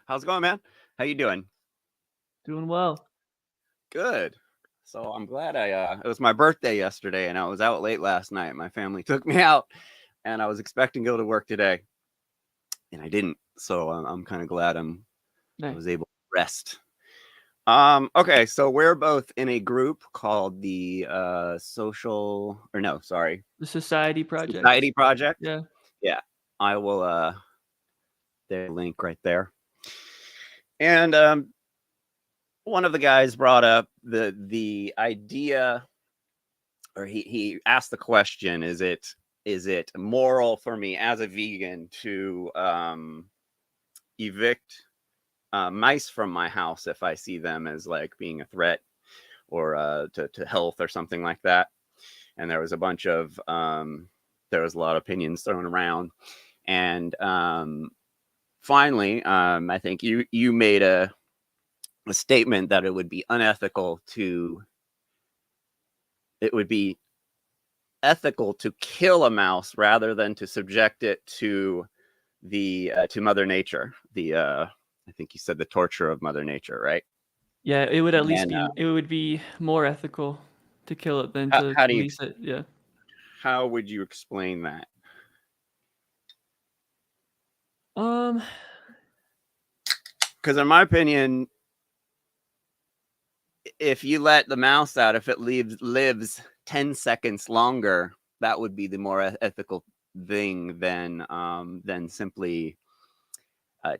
How's it going, man? How you doing? Doing well. Good. So I'm glad it was my birthday yesterday and I was out late last night. My family took me out and I was expecting to go to work today and I didn't. So I'm kind of glad I Nice. was able to rest. Okay, so we're both in a group called the social or no, sorry, The Society Project. Society Project. Yeah. Yeah. I will there's a link right there. And one of the guys brought up the idea, or he asked the question: is it moral for me as a vegan to evict mice from my house if I see them as like being a threat or to health or something like that? And there was a bunch of there was a lot of opinions thrown around, and finally, I think you made a statement that it would be ethical to kill a mouse rather than to subject it to the to Mother Nature. The I think you said the torture of Mother Nature, right? Yeah, it would at least And be it would be more ethical to kill it than to how do you release it. Yeah. how would you explain that? Um Because in my opinion, if you let the mouse out, if it lives 10 seconds longer, that would be the more ethical thing than simply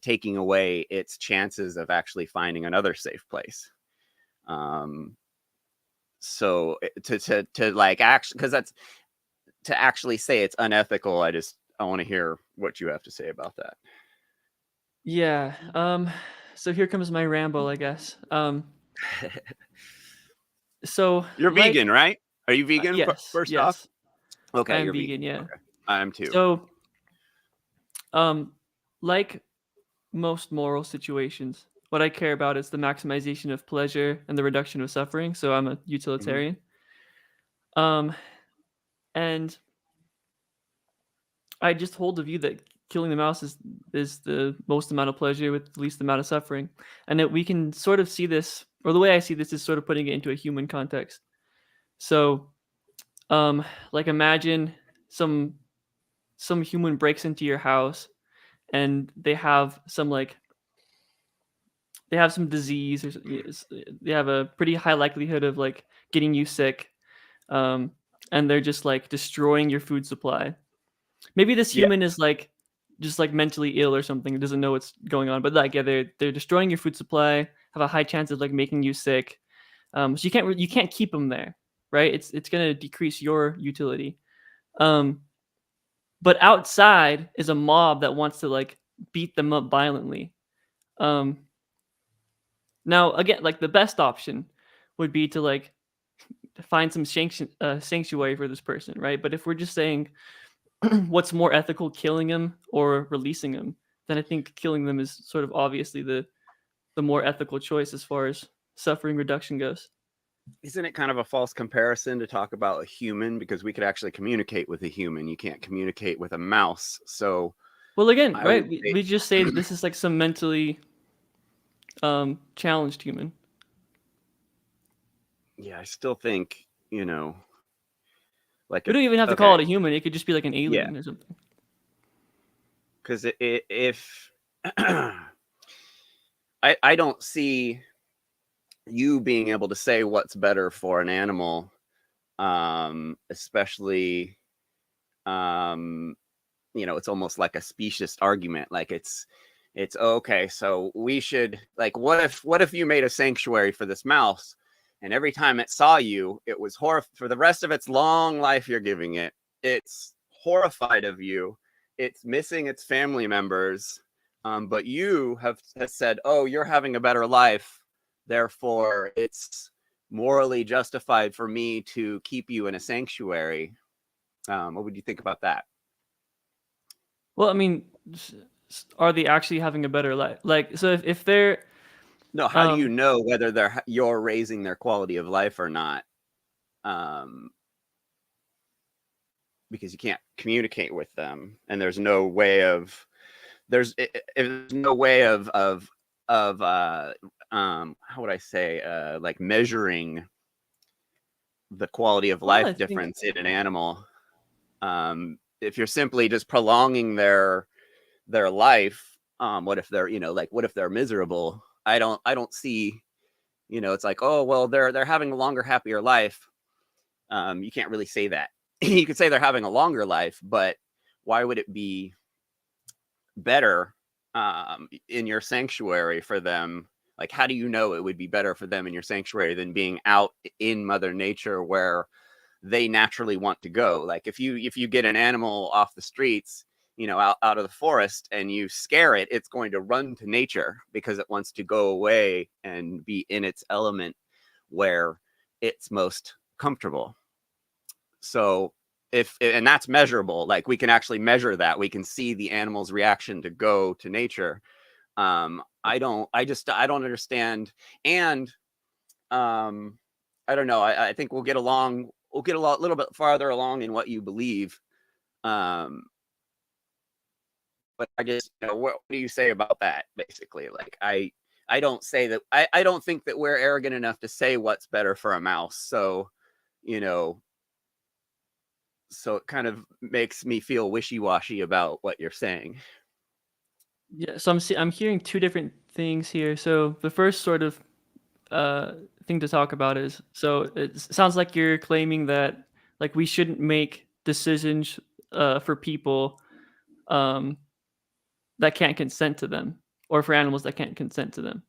taking away its chances of actually finding another safe place. Um, so to like actually, because that's to actually say it's unethical. I want to hear what you have to say about that. yeah. So here comes my ramble, I guess. So You're like vegan, right? Are you vegan? yes, First off, yes. I okay, am you're vegan, vegan. yeah. Okay, I am too. So um like most moral situations, what I care about is the maximization of pleasure and the reduction of suffering, so I'm a Hmm. utilitarian. Um and I just hold the view that killing the mouse is the most amount of pleasure with the least amount of suffering, and that we can sort of see this, or the way I see this is sort of putting it into a human context. So, like imagine some some human breaks into your house and they have some disease, or they have a pretty high likelihood of like getting you sick, um, and they're just like destroying your food supply. Maybe this Yeah, human is like just like mentally ill or something, doesn't know what's going on. But like, yeah, they're destroying your food supply, have a high chance of like making you sick. So you can't keep them there, right? It's gonna decrease your utility. Um, but outside is a mob that wants to like beat them up violently. Um, Now again, like the best option would be to like find some sanctuary for this person, right? But if we're just saying what's more ethical, killing him or releasing him, then I think killing them is sort of obviously the more ethical choice as far as suffering reduction goes. isn't it kind of a false comparison to talk about a human because we could actually communicate with a human? You can't communicate with a mouse, so Well, again, I right? would We say, just say that this is like some mentally challenged human. yeah, I still think like We if don't even have to call okay, it a human. It could just be like an yeah, alien or something. because if I don't see you being able to say what's better for an animal, especially um, it's almost like a specious argument. Like it's okay, so we should like what if you made a sanctuary for this mouse, and every time it saw you, it was for the rest of its long life you're giving it. It's horrified of you. It's missing its family members, but you has said, "Oh, you're having a better life, therefore it's morally justified for me to keep you in a sanctuary." What would you think about that? Well, I mean, are they actually having a better life? Like, so if they're No, how do you um, know whether you're raising their quality of life or not? Um, because you can't communicate with them, and there's no way of there's no way of how would I say, like measuring the quality of Well, life I think difference in an animal. If you're simply just prolonging their life, what if they're, like what if they're miserable? I don't see, it's like, oh well, they're having a longer, happier life. You can't really say that. You could say they're having a longer life, but why would it be better in your sanctuary for them? Like, how do you know it would be better for them in your sanctuary than being out in Mother Nature where they naturally want to go? Like, if you get an animal off the streets, out of the forest, and you scare it, it's going to run to nature because it wants to go away and be in its element where it's most comfortable. So and that's measurable, like we can actually measure that. We can see the animal's reaction to go to nature. I don't understand. And I don't know. I think we'll get a little bit farther along in what you believe. But I just, what do you say about that? Basically, like I don't say that. I don't think that we're arrogant enough to say what's better for a mouse. So, you know, so it kind of makes me feel wishy-washy about what you're saying. yeah. So I'm hearing two different things here. So the first sort of uh thing to talk about is, so it sounds like you're claiming that like we shouldn't make decisions for people um that can't consent to them, or for animals that can't consent to them,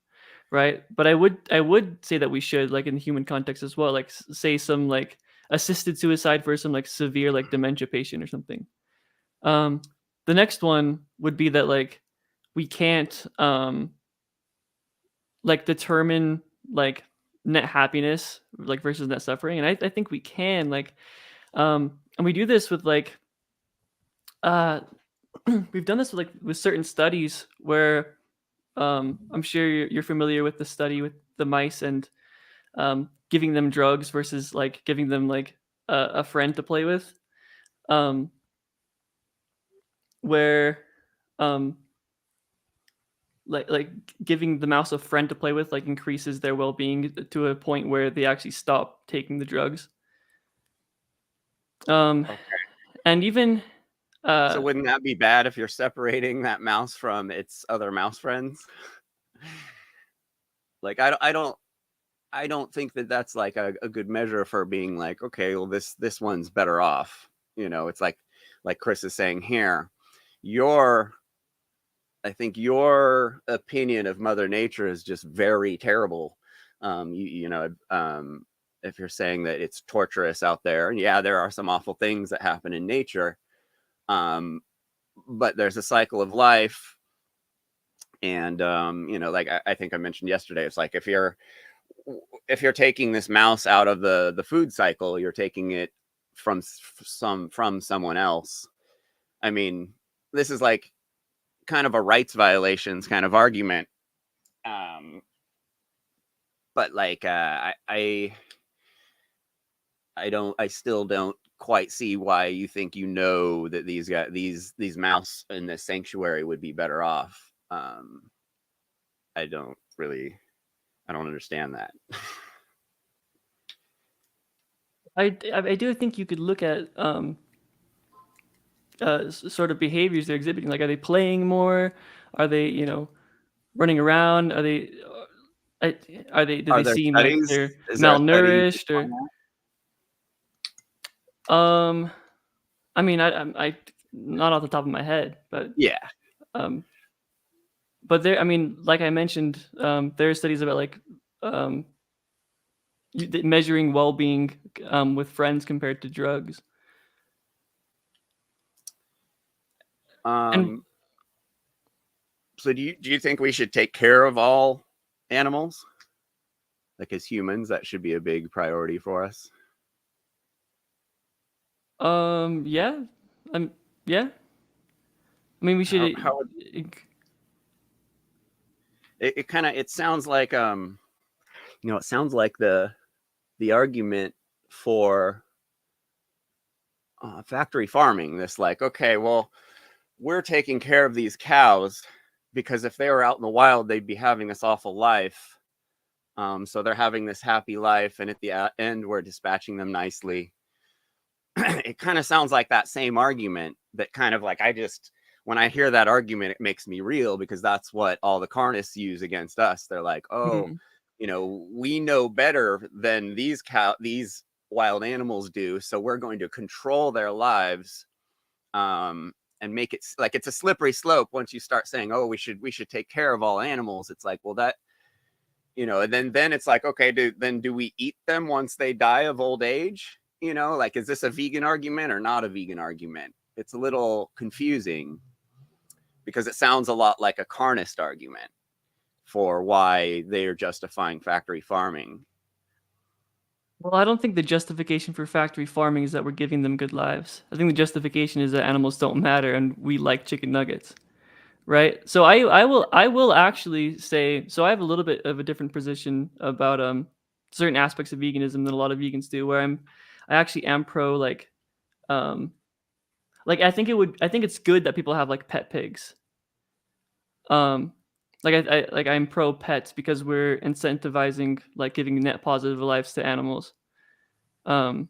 right? But I would say that we should, like in the human context as well, like say some like assisted suicide for some like severe like dementia patient or something. Um, the next one would be that like we can't like determine like net happiness like versus net suffering, and I think we can like and we do this with like uh we've done this with like with certain studies where I'm sure you're familiar with the study with the mice and giving them drugs versus like giving them like a friend to play with, um, where um, like giving the mouse a friend to play with like increases their well-being to a point where they actually stop taking the drugs. Um, Okay. and even So uh, wouldn't that be bad if you're separating that mouse from its other mouse friends? Like I don't think that that's like a good measure for being like, okay, well this one's better off. It's like Chris is saying here. Your I think your opinion of Mother Nature is just very terrible. If you're saying that it's torturous out there, and yeah, there are some awful things that happen in nature, um, but there's a cycle of life. And like I think I mentioned yesterday, it's like if you're taking this mouse out of the food cycle, you're taking it from someone else. I mean, this is like kind of a rights violations kind of argument. Um, but like I still don't quite see why you think that these mouse in this sanctuary would be better off. I don't really I don't understand that. I do think you could look at sort of behaviors they're exhibiting. Like, are they playing more? Are they, running around? Are they, are they? Do Are they there seem like studies? they're Is there a study malnourished or? Um, I mean, I not off the top of my head, Yeah. um, but there. I mean, like I mentioned, there are studies about like um, measuring well-being with friends compared to drugs. And Um, so do you think we should take care of all animals? Like as humans, that should be a big priority for us. yeah, um, yeah. I mean, we should. How it kind of it sounds like it sounds like the argument for factory farming. This like, okay, well, we're taking care of these cows because if they were out in the wild, they'd be having this awful life. So they're having this happy life, and at the end, we're dispatching them nicely. It kind of sounds like that same argument that kind of like when I hear that argument, it makes me reel, because that's what all the carnists use against us. They're like, oh, we know better than these wild animals do, so we're going to control their lives, and make it like it's a slippery slope. Once you start saying, oh, we should take care of all animals, it's like, well, that, and then it's like, okay, do we eat them once they die of old age? Like, is this a vegan argument or not a vegan argument? It's a little confusing, because it sounds a lot like a carnist argument for why they are justifying factory farming. Well, I don't think the justification for factory farming is that we're giving them good lives. I think the justification is that animals don't matter and we like chicken nuggets, right? So I will actually say, so I have a little bit of a different position about certain aspects of veganism than a lot of vegans do, where I actually am pro like I think it's good that people have like pet pigs. I'm pro pets because we're incentivizing like giving net positive lives to animals. So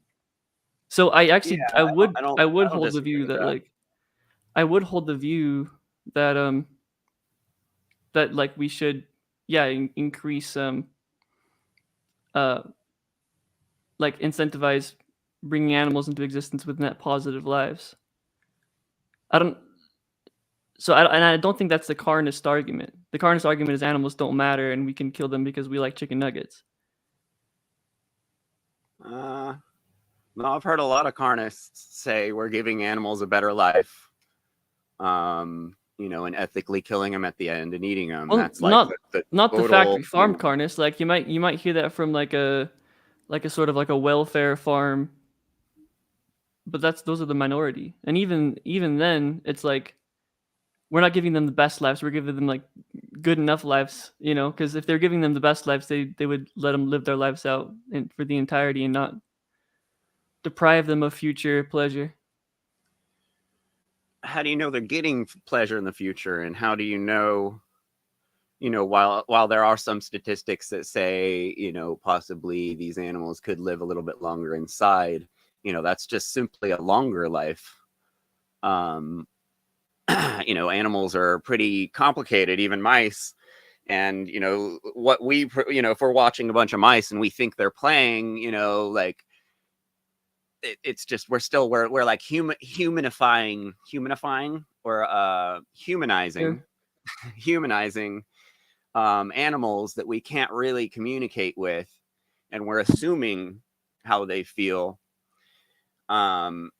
I actually I would hold the view that like I would hold the view that that like we should increase like incentivize bringing animals into existence with net positive lives. I don't think that's the carnist argument. The carnist argument is animals don't matter and we can kill them because we like chicken nuggets. No, I've heard a lot of carnists say we're giving animals a better life, and ethically killing them at the end and eating them. Well, that's like not the factory farm carnists. Like you might hear that from like a sort of like a welfare farm, but those are the minority. And even then, it's like we're not giving them the best lives. We're giving them like good enough lives, because if they're giving them the best lives, they would let them live their lives out for the entirety and not deprive them of future pleasure. How do you know they're getting pleasure in the future? And how do you know, while there are some statistics that say, possibly these animals could live a little bit longer inside, that's just simply a longer life. Animals are pretty complicated, even mice. And, what if we're watching a bunch of mice and we think they're playing, like, it's just, we're like humanifying or humanizing, humanizing animals that we can't really communicate with. And we're assuming how they feel. And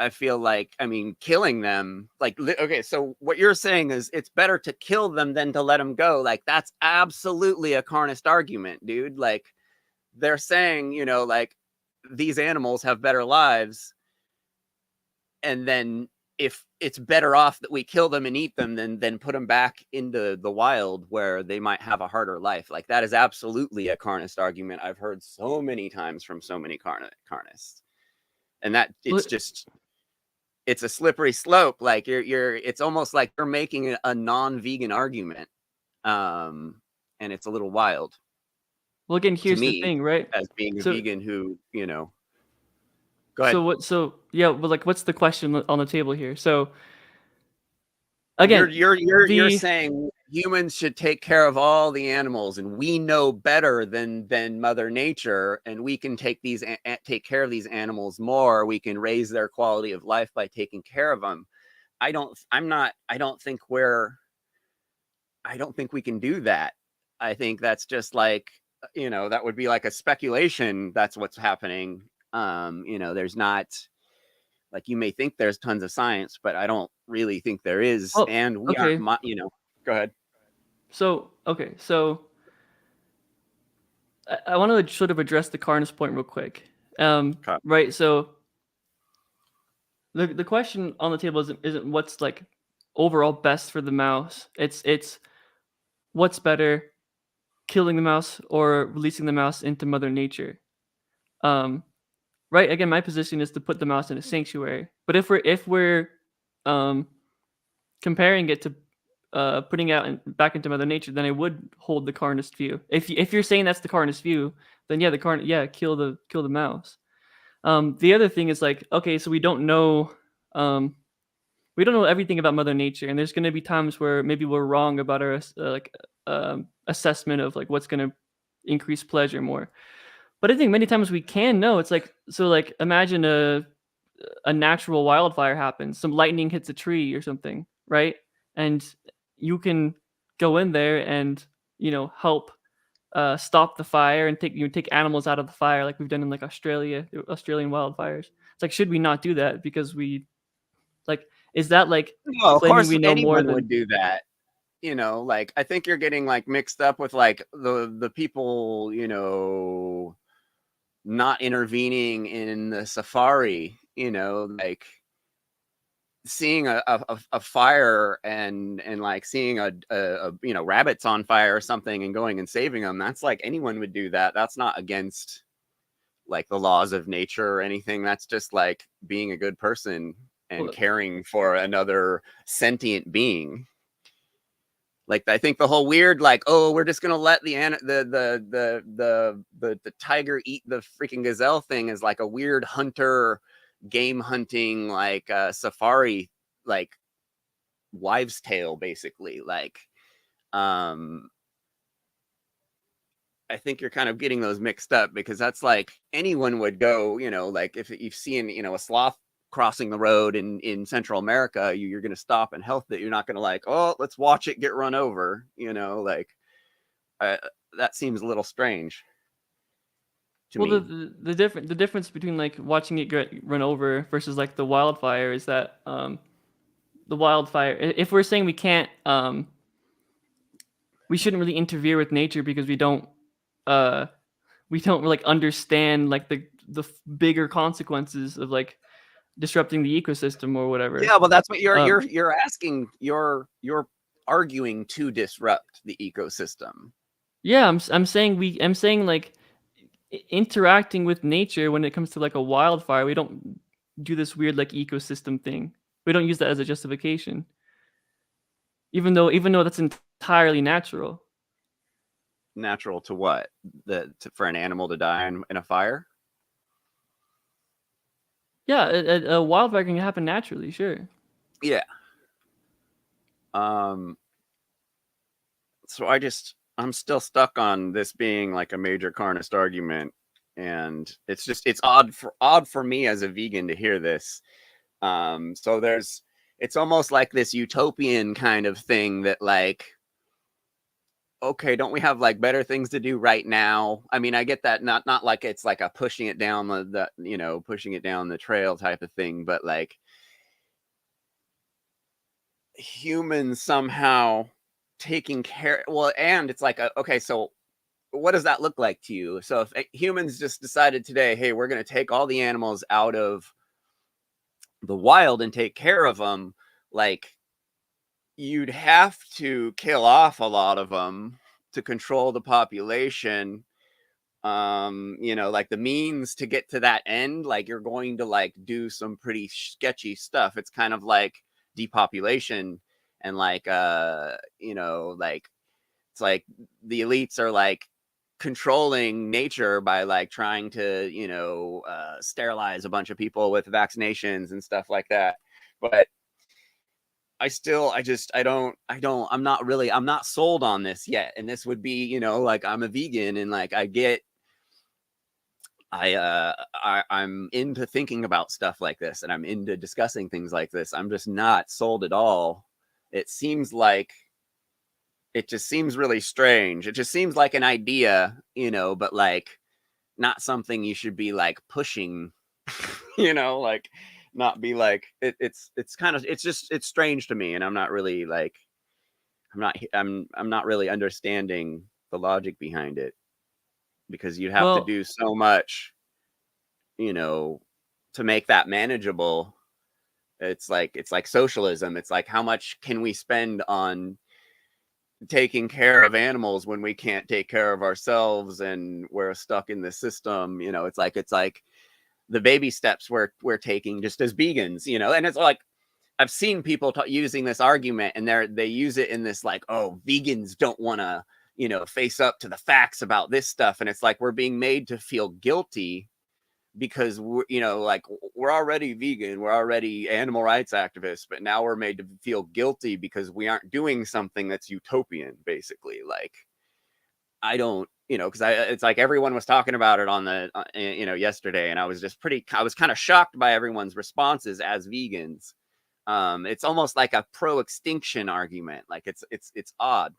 I feel like, killing them, like, okay, so what you're saying is it's better to kill them than to let them go. Like, that's absolutely a carnist argument, dude. Like, they're saying, like, these animals have better lives. And then if it's better off that we kill them and eat them than put them back into the wild where they might have a harder life. Like, that is absolutely a carnist argument I've heard so many times from so many carnists. And that it's a slippery slope. Like it's almost like you're making a non-vegan argument. And it's a little wild. Well, again, here's the thing, right? As being a vegan who, go ahead. But like, what's the question on the table here? So again, you're saying humans should take care of all the animals, and we know better than Mother Nature, and we can take care of these animals more. We can raise their quality of life by taking care of them. I don't think we can do that. I think that's just like, that would be like a speculation. That's what's happening. There's not, like, you may think there's tons of science, but I don't really think there is. And we aren't, go ahead. So I want to sort of address the carnist point real quick. Right. So the question on the table isn't what's like overall best for the mouse. It's what's better, killing the mouse or releasing the mouse into Mother Nature. Right. Again, my position is to put the mouse in a sanctuary. But if we're comparing it to putting out back into Mother Nature, then I would hold the carnist view. If you're saying that's the carnist view, then yeah, kill the mouse. The other thing is like, okay, so we don't know everything about Mother Nature, and there's going to be times where maybe we're wrong about our assessment of like what's going to increase pleasure more. But I think many times we can know. It's like, so like imagine a natural wildfire happens, some lightning hits a tree or something, right? And you can go in there and help stop the fire and take animals out of the fire, like we've done in like Australian wildfires. It's like, should we not do that because we like, is that like No, of claiming course we know more anyone than? would do that. Like I think you're getting like mixed up with like the people, not intervening in the safari, like seeing a fire and like seeing a rabbits on fire or something and going and saving them. That's like anyone would do that. That's not against like the laws of nature or anything. That's just like being a good person and caring for another sentient being. Like I think the whole weird, like, oh, we're just gonna let the tiger eat the freaking gazelle thing is like a weird hunter game hunting like safari like wives' tale basically. Like I think you're kind of getting those mixed up because that's like anyone would go, like if you've seen, a sloth crossing the road in Central America, you're going to stop and help it. You're not going to like, oh, let's watch it get run over, like that seems a little strange to me. The difference between like watching it get run over versus like the wildfire is that the wildfire, if we're saying we can't we shouldn't really interfere with nature because we don't like understand like the bigger consequences of like disrupting the ecosystem or whatever. Yeah, well, that's what you're asking. You're arguing to disrupt the ecosystem. Yeah, I'm saying like interacting with nature when it comes to like a wildfire, we don't do this weird like ecosystem thing. We don't use that as a justification, even though that's entirely natural. Natural to what? For an animal to die in a fire? Yeah, a wildfire can happen naturally, sure. Yeah. So I'm still stuck on this being like a major carnist argument, and it's odd for me as a vegan to hear this. So it's almost like this utopian kind of thing that like, okay, don't we have like better things to do right now? I mean, I get that, not like it's like a pushing it down pushing it down the trail type of thing, but like humans somehow taking care. Well, and it's like, okay, so what does that look like to you? So if humans just decided today, hey, we're going to take all the animals out of the wild and take care of them, like you'd have to kill off a lot of them to control the population. Like the means to get to that end, like you're going to like do some pretty sketchy stuff. It's kind of like depopulation and like like it's like the elites are like controlling nature by like trying to sterilize a bunch of people with vaccinations and stuff like that. But I'm not sold on this yet. And this would be, like I'm a vegan and like I'm into thinking about stuff like this and I'm into discussing things like this. I'm just not sold at all. It just seems really strange. It just seems like an idea, but like not something you should be like pushing, like not be like it's strange to me, and I'm not really like I'm not really understanding the logic behind it, because you have to do so much, to make that manageable. It's like socialism. It's like, how much can we spend on taking care of animals when we can't take care of ourselves and we're stuck in the system? It's like the baby steps we're taking just as vegans, and it's like I've seen people using this argument, and they use it in this like, oh, vegans don't want to, face up to the facts about this stuff, and it's like we're being made to feel guilty because we're already vegan, we're already animal rights activists, but now we're made to feel guilty because we aren't doing something that's utopian, basically. Like, I don't, because it's like everyone was talking about it on the, yesterday, and I was kind of shocked by everyone's responses as vegans. It's almost like a pro-extinction argument. Like it's odd.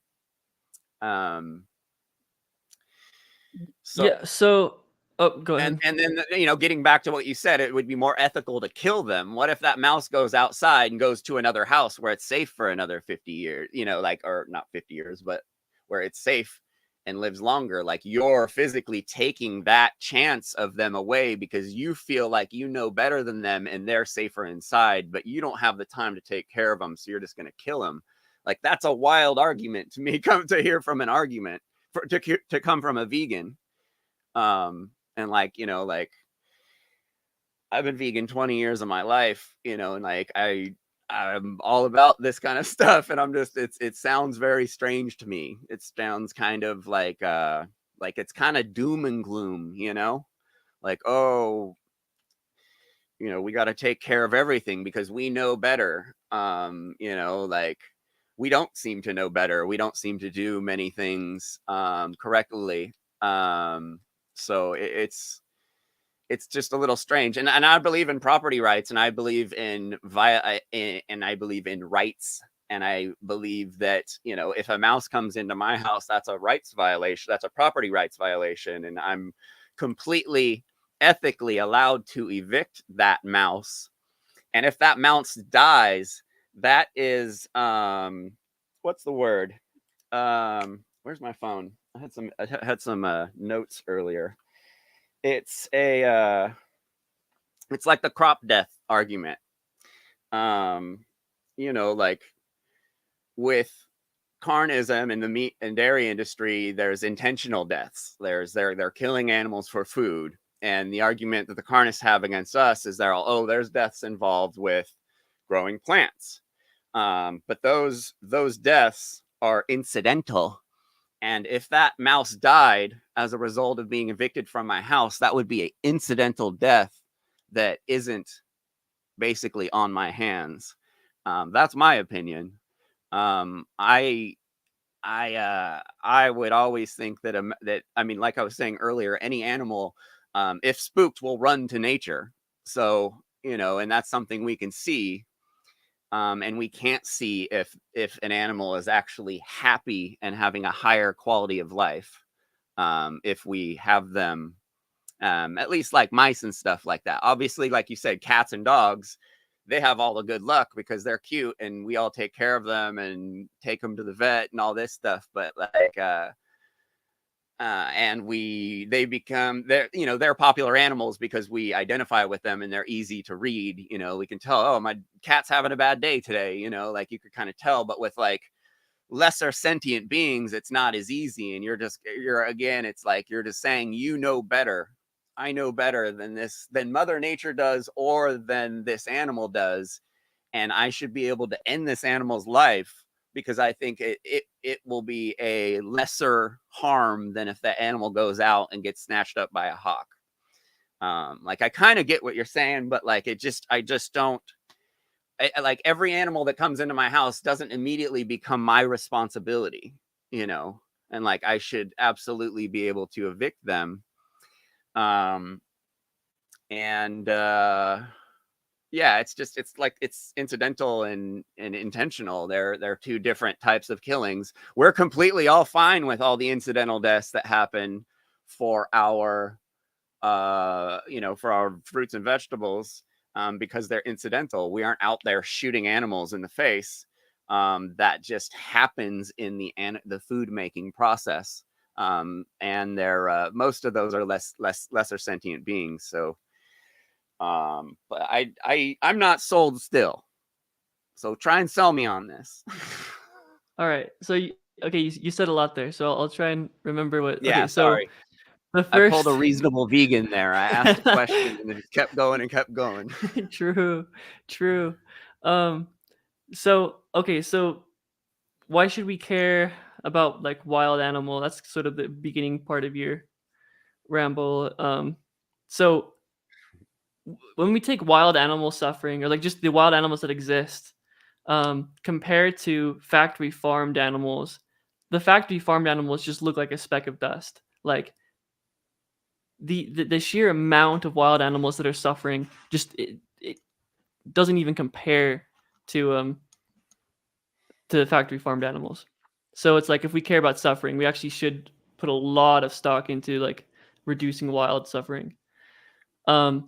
So yeah. So, oh, go ahead. and then getting back to what you said, it would be more ethical to kill them. What if that mouse goes outside and goes to another house where it's safe for another 50 years? Or not 50 years, but where it's safe and lives longer. Like, you're physically taking that chance of them away because you feel like you know better than them and they're safer inside, but you don't have the time to take care of them, so you're just going to kill them. Like, that's a wild argument to me, come to hear from an argument to come from a vegan. And like I've been vegan 20 years of my life, and like I'm all about this kind of stuff, and I'm just, it sounds very strange to me. It sounds kind of like it's kind of doom and gloom, like, oh, we got to take care of everything because we know better. Like, we don't seem to know better. We don't seem to do many things correctly. So it's just a little strange. And I believe in property rights, and I believe in rights. And I believe that, if a mouse comes into my house, that's a rights violation. That's a property rights violation. And I'm completely ethically allowed to evict that mouse. And if that mouse dies, that is, what's the word? Where's my phone? I had some notes earlier. It's it's like the crop death argument. Like with carnism in the meat and dairy industry, there's intentional deaths. They're killing animals for food. And the argument that the carnists have against us is there's deaths involved with growing plants. But those deaths are incidental. And if that mouse died as a result of being evicted from my house, that would be an incidental death that isn't basically on my hands. That's my opinion. I would always think that I mean, like I was saying earlier, any animal, if spooked, will run to nature. So, and that's something we can see. And we can't see if an animal is actually happy and having a higher quality of life, if we have them, at least like mice and stuff like that. Obviously, like you said, cats and dogs, they have all the good luck because they're cute and we all take care of them and take them to the vet and all this stuff. But like, and they're popular animals because we identify with them and they're easy to read. We can tell, oh, my cat's having a bad day today, like you could kind of tell. But with like lesser sentient beings, it's not as easy. And it's like you're just saying, better. I know better than Mother Nature does, or than this animal does, and I should be able to end this animal's life because I think it will be a lesser harm than if that animal goes out and gets snatched up by a hawk. Like, I kind of get what you're saying, but like, I just don't. Like, every animal that comes into my house doesn't immediately become my responsibility, and like, I should absolutely be able to evict them. Yeah, it's incidental and intentional. They're two different types of killings. We're completely all fine with all the incidental deaths that happen for our for our fruits and vegetables, because they're incidental. We aren't out there shooting animals in the face. That just happens in the food making process. And they're most of those are lesser sentient beings. So but I'm not sold still. So try and sell me on this. All right. So you said a lot there. So I'll try and remember what. Yeah, Okay. So sorry. the I pulled a first. reasonable vegan there. I asked a question and it just kept going and kept going. True. Um. So okay. So why should we care about like wild animal? That's sort of the beginning part of your ramble. So when we take wild animal suffering or like just the wild animals that exist, compared to factory farmed animals, the factory farmed animals just look like a speck of dust. Like the sheer amount of wild animals that are suffering just it doesn't even compare to factory farmed animals. So it's like if we care about suffering, we actually should put a lot of stock into like reducing wild suffering. Um,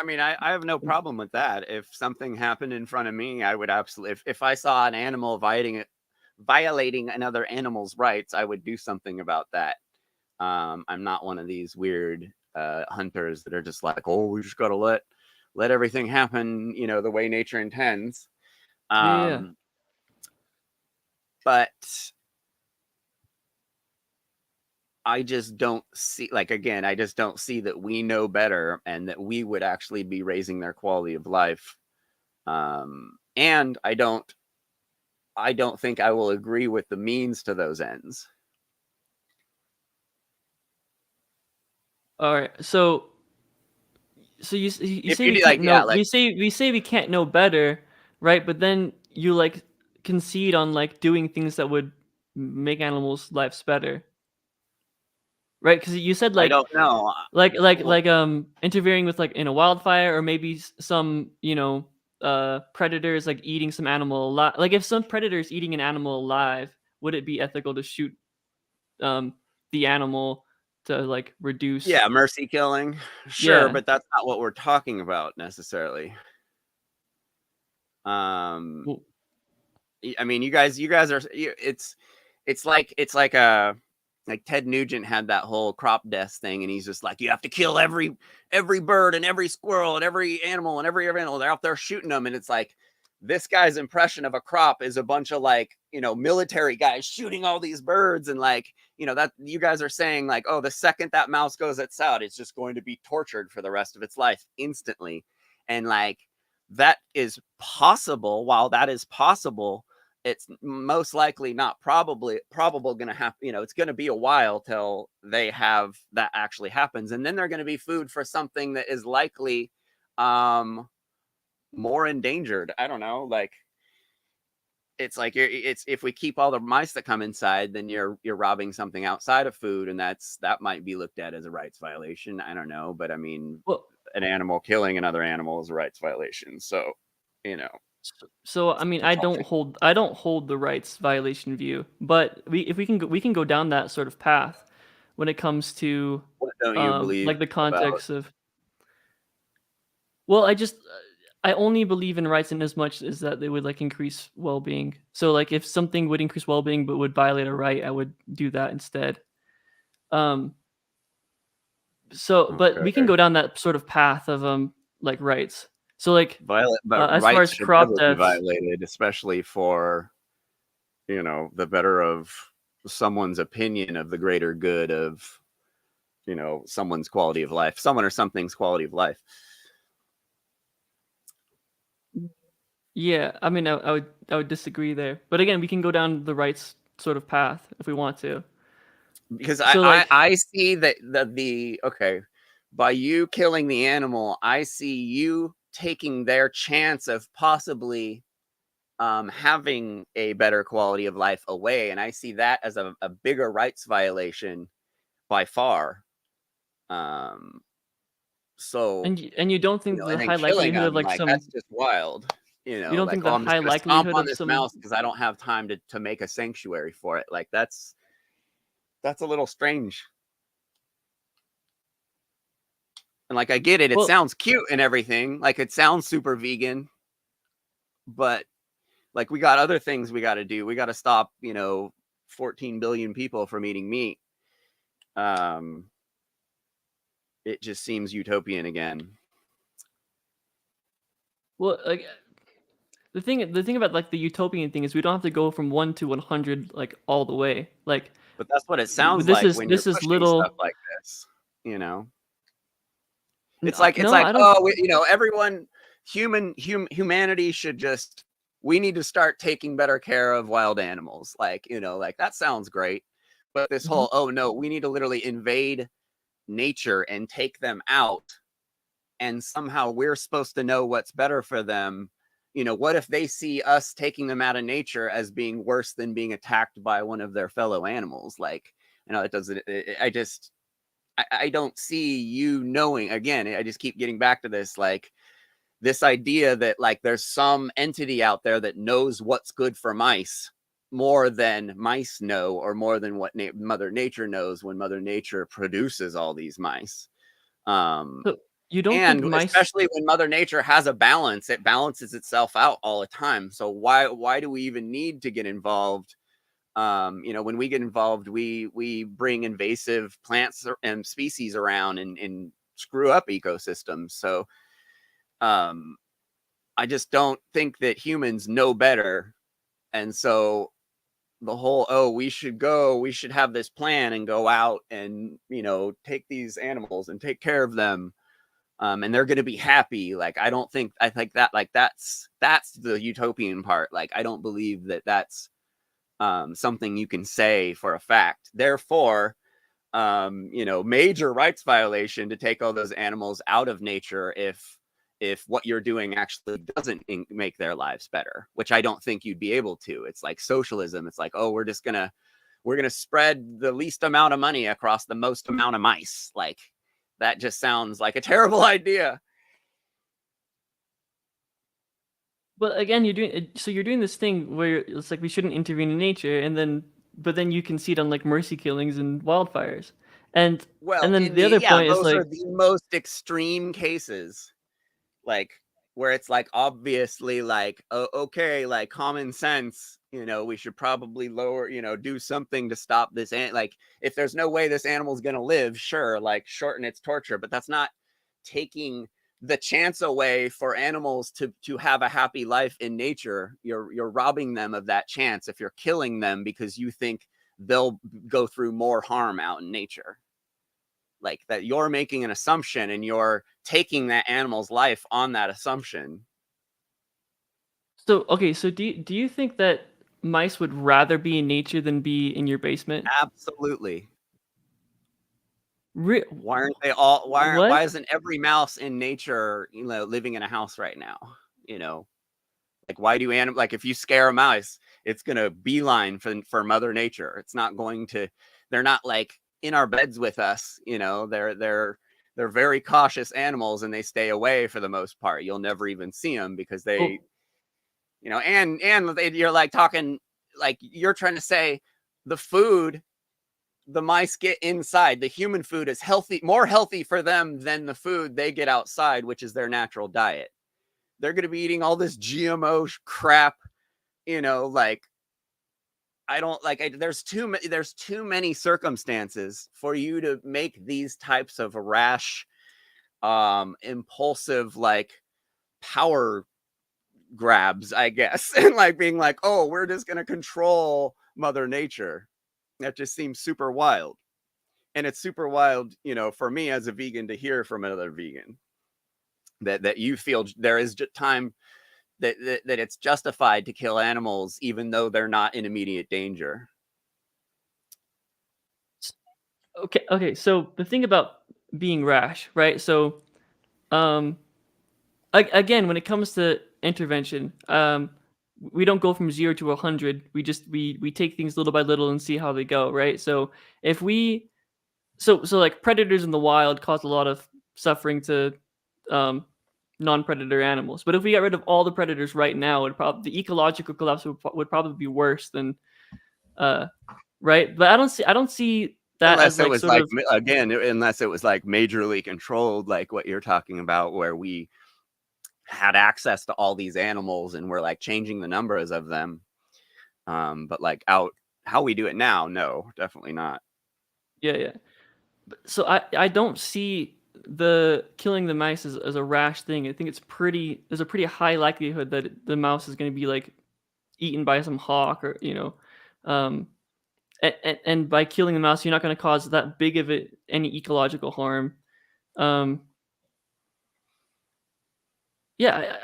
I mean, I have no problem with that. If something happened in front of me, I would absolutely. If I saw an animal violating another animal's rights, I would do something about that. I'm not one of these weird hunters that are just like, oh, we just gotta let everything happen, the way nature intends. yeah. But I just don't see, like, again, I just don't see that we know better and that we would actually be raising their quality of life. And I don't think I will agree with the means to those ends. All right. So you If say you we do, can't like, know yeah, like, we say we can't know better, right? But then you like concede on like doing things that would make animals' lives better, right? Because you said I don't know. Well, interfering with like in a wildfire or maybe some predators like eating some animal alive. Like if some predator is eating an animal alive, would it be ethical to shoot um the animal to like reduce? yeah, mercy killing, sure, Yeah. but that's not what we're talking about necessarily. Um, Well, I mean, you guys are. It's like Ted Nugent had that whole crop death thing, and he's just like, you have to kill every bird and every squirrel and every animal and every animal. They're out there shooting them, and it's like this guy's impression of a crop is a bunch of like military guys shooting all these birds, and like that you guys are saying like, oh, the second that mouse goes out, it's just going to be tortured for the rest of its life instantly, and like that is possible. While that is possible, it's most likely not probable going to happen. It's going to be a while till they have that actually happens, and then they're going to be food for something that is likely more endangered. I don't know, like it's like it's if we keep all the mice that come inside, then you're robbing something outside of food, and that might be looked at as a rights violation. I don't know, but I mean, well, an animal killing another animal is a rights violation. So, you know, so I mean, it's all I don't hold the rights violation view, but if we can go down that sort of path when it comes to what don't you believe like the about? context of well, I only believe in rights in as much as that they would like increase well-being. So like if something would increase well-being but would violate a right, I would do that instead. Um so but we can Okay. go down that sort of path of like rights. So like But as far rights as should crop never be deaths, violated, especially for, the better of someone's opinion of the greater good of, someone's quality of life, someone or something's quality of life. yeah, I mean, I would disagree there. But again, we can go down the rights sort of path if we want to. Because So like, I see that okay, by you killing the animal, I see you taking their chance of possibly having a better quality of life away, and I see that as a bigger rights violation by far. Um, so and you don't think the and then high killing likelihood of them, like like some that's just wild. you don't Like, think oh, the I'm just high gonna stomp likelihood on of this some mouse because I don't have time to make a sanctuary for it. Like that's a little strange. And like I get it, it well, sounds cute and everything. Like it sounds super vegan, but like we got other things we got to do. We got to stop, 14 billion people from eating meat. Um, it just seems utopian again. well, like the thing about like the utopian thing is we don't have to go from 1 to 100 like all the way. Like But that's what it sounds this like when you're this is pushing stuff little. like this. It's like No, I don't. oh, everyone. humanity should just, we need to start taking better care of wild animals. Like, like that sounds great. But this Mhm. whole, oh no, we need to literally invade nature and take them out, and somehow we're supposed to know what's better for them. What if they see us taking them out of nature as being worse than being attacked by one of their fellow animals? Like, it doesn't, I don't see you knowing. Again, I just keep getting back to this, like, this idea that like there's some entity out there that knows what's good for mice more than mice know, or more than what Mother Nature knows when Mother Nature produces all these mice. Um, So you don't think and mice? especially when Mother Nature has a balance, it balances itself out all the time. So why do we even need to get involved? When we get involved, we bring invasive plants and species around and screw up ecosystems. So I just don't think that humans know better. And so the whole, oh, we should have this plan and go out and, take these animals and take care of them. And they're going to be happy. Like, I think that, like, that's the utopian part. Like, I don't believe that that's something you can say for a fact. Therefore, major rights violation to take all those animals out of nature if what you're doing actually doesn't make their lives better, which I don't think you'd be able to. It's like socialism. It's like, oh, we're gonna spread the least amount of money across the most amount of mice. Like, that just sounds like a terrible idea. But again, you're doing this thing where it's like we shouldn't intervene in nature, and then but then you concede on like mercy killings and wildfires, and Well, then the other point is those are like, the most extreme cases, like, where it's like obviously like, oh, okay, like common sense, we should probably lower, do something to stop this. And like, if there's no way this animal's gonna live, sure, like shorten its torture, but that's not taking the chance away for animals to have a happy life in nature. You're robbing them of that chance if you're killing them because you think they'll go through more harm out in nature. Like, that you're making an assumption and you're taking that animal's life on that assumption. so okay, so do you think that mice would rather be in nature than be in your basement? Absolutely. Re- Why aren't they all, what? why isn't every mouse in nature, living in a house right now? You know, like, why do like, if you scare a mouse, it's gonna beeline for Mother Nature. It's not going to, they're not like in our beds with us, they're very cautious animals and they stay away for the most part. You'll never even see them because they, Oh, you're like talking, like, you're trying to say the food the mice get inside, the human food is healthy, more healthy for them than the food they get outside, which is their natural diet. They're going to be eating all this GMO crap, like, I don't like, there's too many circumstances for you to make these types of rash, impulsive, like, power grabs, I guess. And like being like, oh, we're just going to control Mother Nature. That just seems super wild. And it's super wild, for me as a vegan to hear from another vegan that you feel there is time that it's justified to kill animals even though they're not in immediate danger. okay. So the thing about being rash, right? So, um, again, when it comes to intervention, we don't go from 0 to 100. We take things little by little and see how they go, right? So if we so like predators in the wild cause a lot of suffering to um, non-predator animals. But if we got rid of all the predators right now, the ecological collapse would probably be worse than uh, right. But I don't see that as Unless it like was sort like, of. again, unless it was like majorly controlled, like what you're talking about, where we had access to all these animals and we're like changing the numbers of them. But like, out how we do it now, no, definitely not. Yeah, yeah. So I don't see the killing the mice as a rash thing. I think there's a pretty high likelihood that the mouse is going to be like eaten by some hawk or um, and by killing the mouse, you're not going to cause that big of any ecological harm. Um, Yeah,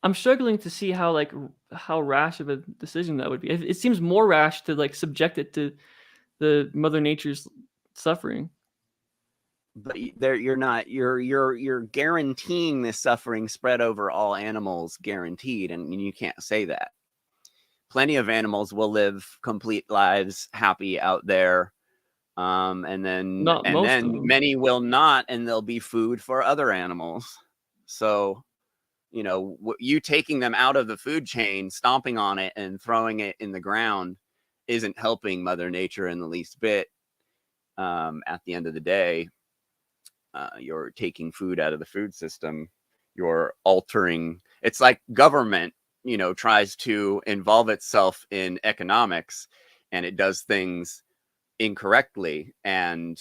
I'm struggling to see how like how rash of a decision that would be. It seems more rash to like subject it to the Mother Nature's suffering. But there, you're not. You're guaranteeing this suffering spread over all animals, guaranteed, and you can't say that. Plenty of animals will live complete lives, happy out there, and Not most of then them. many will not, and they'll be food for other animals. So you taking them out of the food chain, stomping on it, and throwing it in the ground isn't helping Mother Nature in the least bit. At the end of the day, you're taking food out of the food system. You're altering. It's like government, tries to involve itself in economics, and it does things incorrectly, and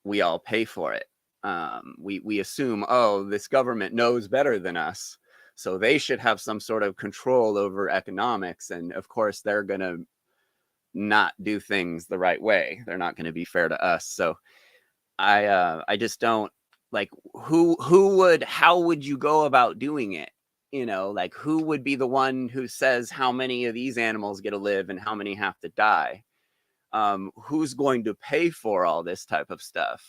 we all pay for it. We assume, oh, this government knows better than us, so they should have some sort of control over economics, and of course they're going to not do things the right way. They're not going to be fair to us. So I just don't like how would you go about doing it? Like who would be the one who says how many of these animals get to live and how many have to die? Who's going to pay for all this type of stuff?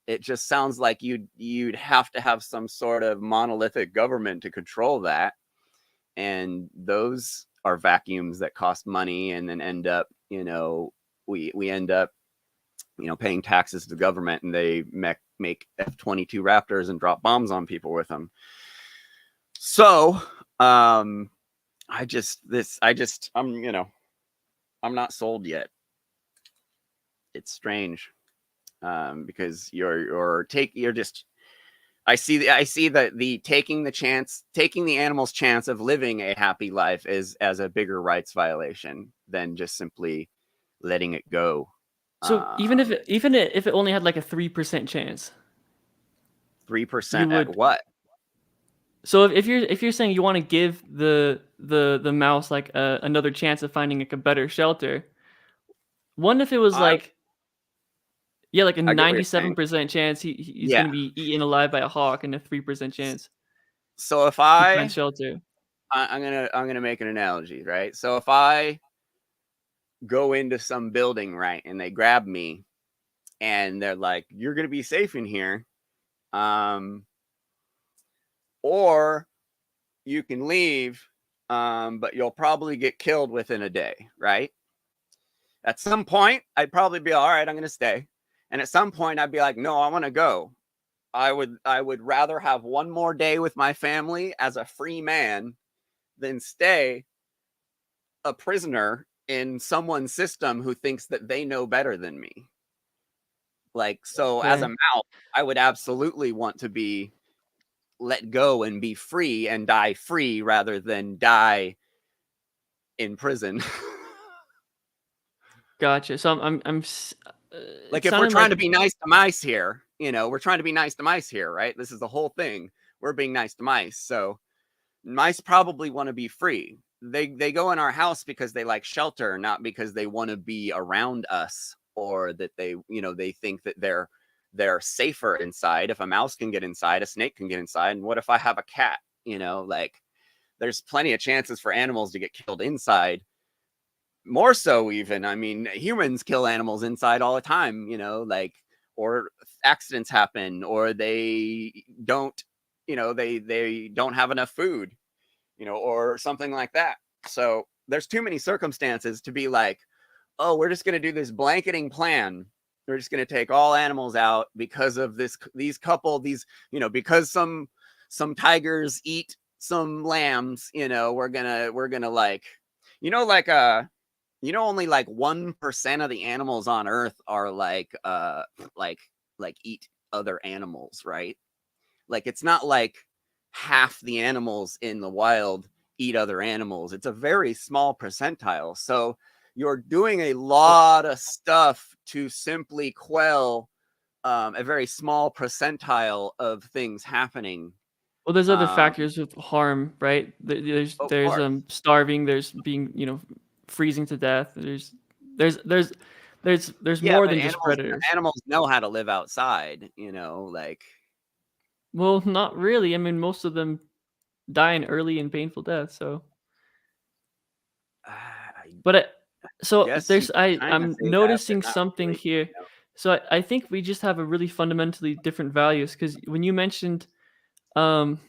It just sounds like you'd have to have some sort of monolithic government to control that, and those are vacuums that cost money and then end up, we end up, paying taxes to the government, and they make F-22 Raptors and drop bombs on people with them. So, I'm not sold yet. It's strange, because you're just. I see that the taking the animal's chance of living a happy life is as a bigger rights violation than just simply letting it go. So even if it only had like a 3% chance, 3% you at would. what? So if you're saying you want to give the mouse like another chance of finding like a better shelter, what if it was I like, yeah, like a I get what you're saying. 97% chance he's Yeah. gonna be eaten alive by a hawk and a 3% chance So if he finds shelter? I'm gonna make an analogy, right? So if I go into some building, right, and they grab me and they're like, "You're gonna be safe in here," um, or you can leave, but you'll probably get killed within a day, right? At some point, I'd probably be all right. I'm gonna stay, and at some point, I'd be like, "No, I want to go." I would rather have one more day with my family as a free man than stay a prisoner in someone's system who thinks that they know better than me. Like, so as a Okay, mouse, I would absolutely want to be let go and be free and die free rather than die in prison. gotcha. So Like, it's if we're sounding trying like. to be nice to mice here, we're trying to be nice to mice here, right? This is the whole thing. We're being nice to mice. So mice probably want to be free. They go in our house because they like shelter, not because they want to be around us, or that they think that they're safer inside. If a mouse can get inside, a snake can get inside. And what if I have a cat? Like, there's plenty of chances for animals to get killed inside. More so, even, I mean, humans kill animals inside all the time, like, or accidents happen, or they don't, they don't have enough food, or something like that. So there's too many circumstances to be like, oh, we're just going to do this blanketing plan. We're just going to take all animals out because of because some tigers eat some lambs. We're gonna like, like only like 1% of the animals on Earth are like eat other animals, right? Like, it's not like half the animals in the wild eat other animals. It's a very small percentile. So you're doing a lot of stuff to simply quell a very small percentile of things happening. Well, there's other Um, factors with harm, right? of There's course. starving, there's being, freezing to death. There's there's there's Yeah, more but than just predators. animals know how to live outside, like, Well, not really. I mean, most of them die an early and painful death. So, I but so guess you there's could kind of I'm say that, but noticing not something really. here. So I think we just have a really fundamentally different values because when you mentioned um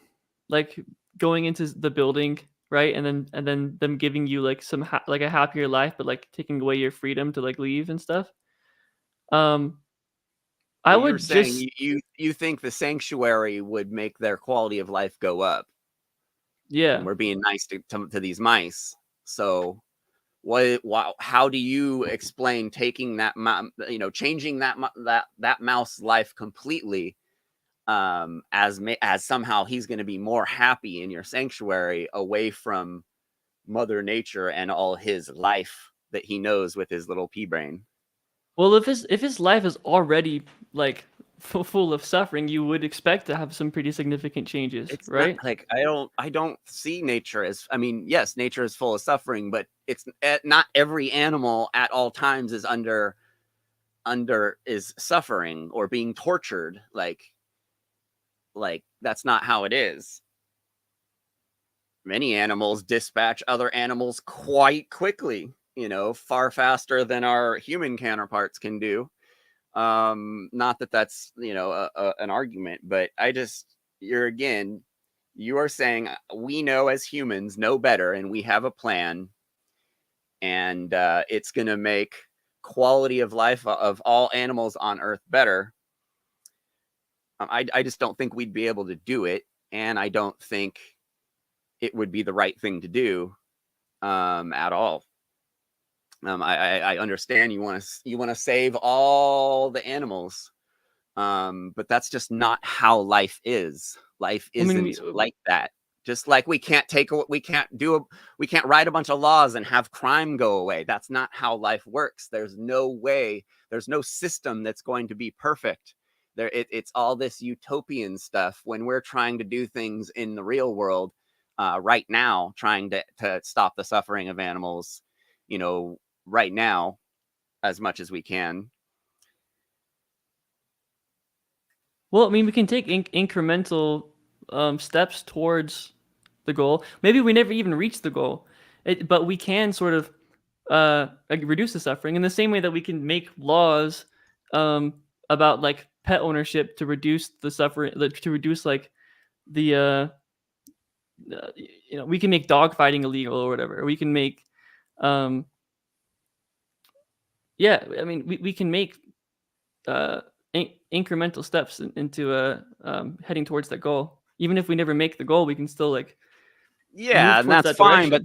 like going into the building, right, and then them giving you like like a happier life, but like taking away your freedom to like leave and stuff. Um, I But you're would saying just you think the sanctuary would make their quality of life go up, and yeah. we're being nice to these mice. So how do you explain taking changing that mouse life completely, as somehow he's going to be more happy in your sanctuary away from mother nature and all his life that he knows with his little pea brain? Well, if his life is already like full of suffering, you would expect to have some pretty significant changes, It's not right? like I don't see nature as, I mean, yes, nature is full of suffering, but it's not every animal at all times is is suffering or being tortured. Like that's not how it is. Many animals dispatch other animals quite quickly, far faster than our human counterparts can do. Not that that's, an argument, but you are saying we know as humans know better and we have a plan, and it's going to make quality of life of all animals on earth better. I just don't think we'd be able to do it, and I don't think it would be the right thing to do, at all. I understand you want to save all the animals, but that's just not how life is. Life I mean, isn't like that. Just like we can't write a bunch of laws and have crime go away. That's not how life works. There's no way. There's no system that's going to be perfect. It's all this utopian stuff when we're trying to do things in the real world, right now, trying to stop the suffering of animals, right now, as much as we can. well, I mean, we can take incremental steps towards the goal. Maybe we never even reach the goal, but we can sort of like reduce the suffering in the same way that we can make laws um, about like pet ownership to reduce the suffering, to reduce like the we can make dog fighting illegal or whatever. We can make um, yeah, I mean, we can make uh, incremental steps into heading towards that goal. Even if we never make the goal, we can still like move Yeah, and towards that's that fine, but direction.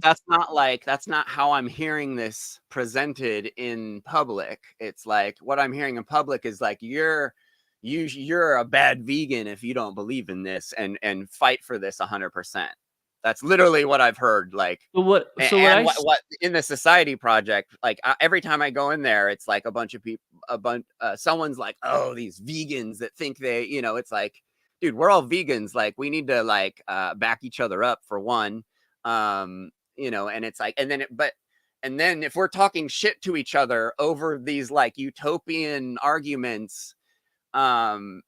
that's not how I'm hearing this presented in public. It's like what I'm hearing in public is like you're a bad vegan if you don't believe in this and fight for this 100%. That's literally what I've heard. Like, So what? So what and I what in the society project, like, every time I go in there, it's like a bunch of people, someone's like, oh, these vegans that think it's like, dude, we're all vegans. Like, we need to like back each other up for one. And it's like, and then if we're talking shit to each other over these like utopian arguments, um,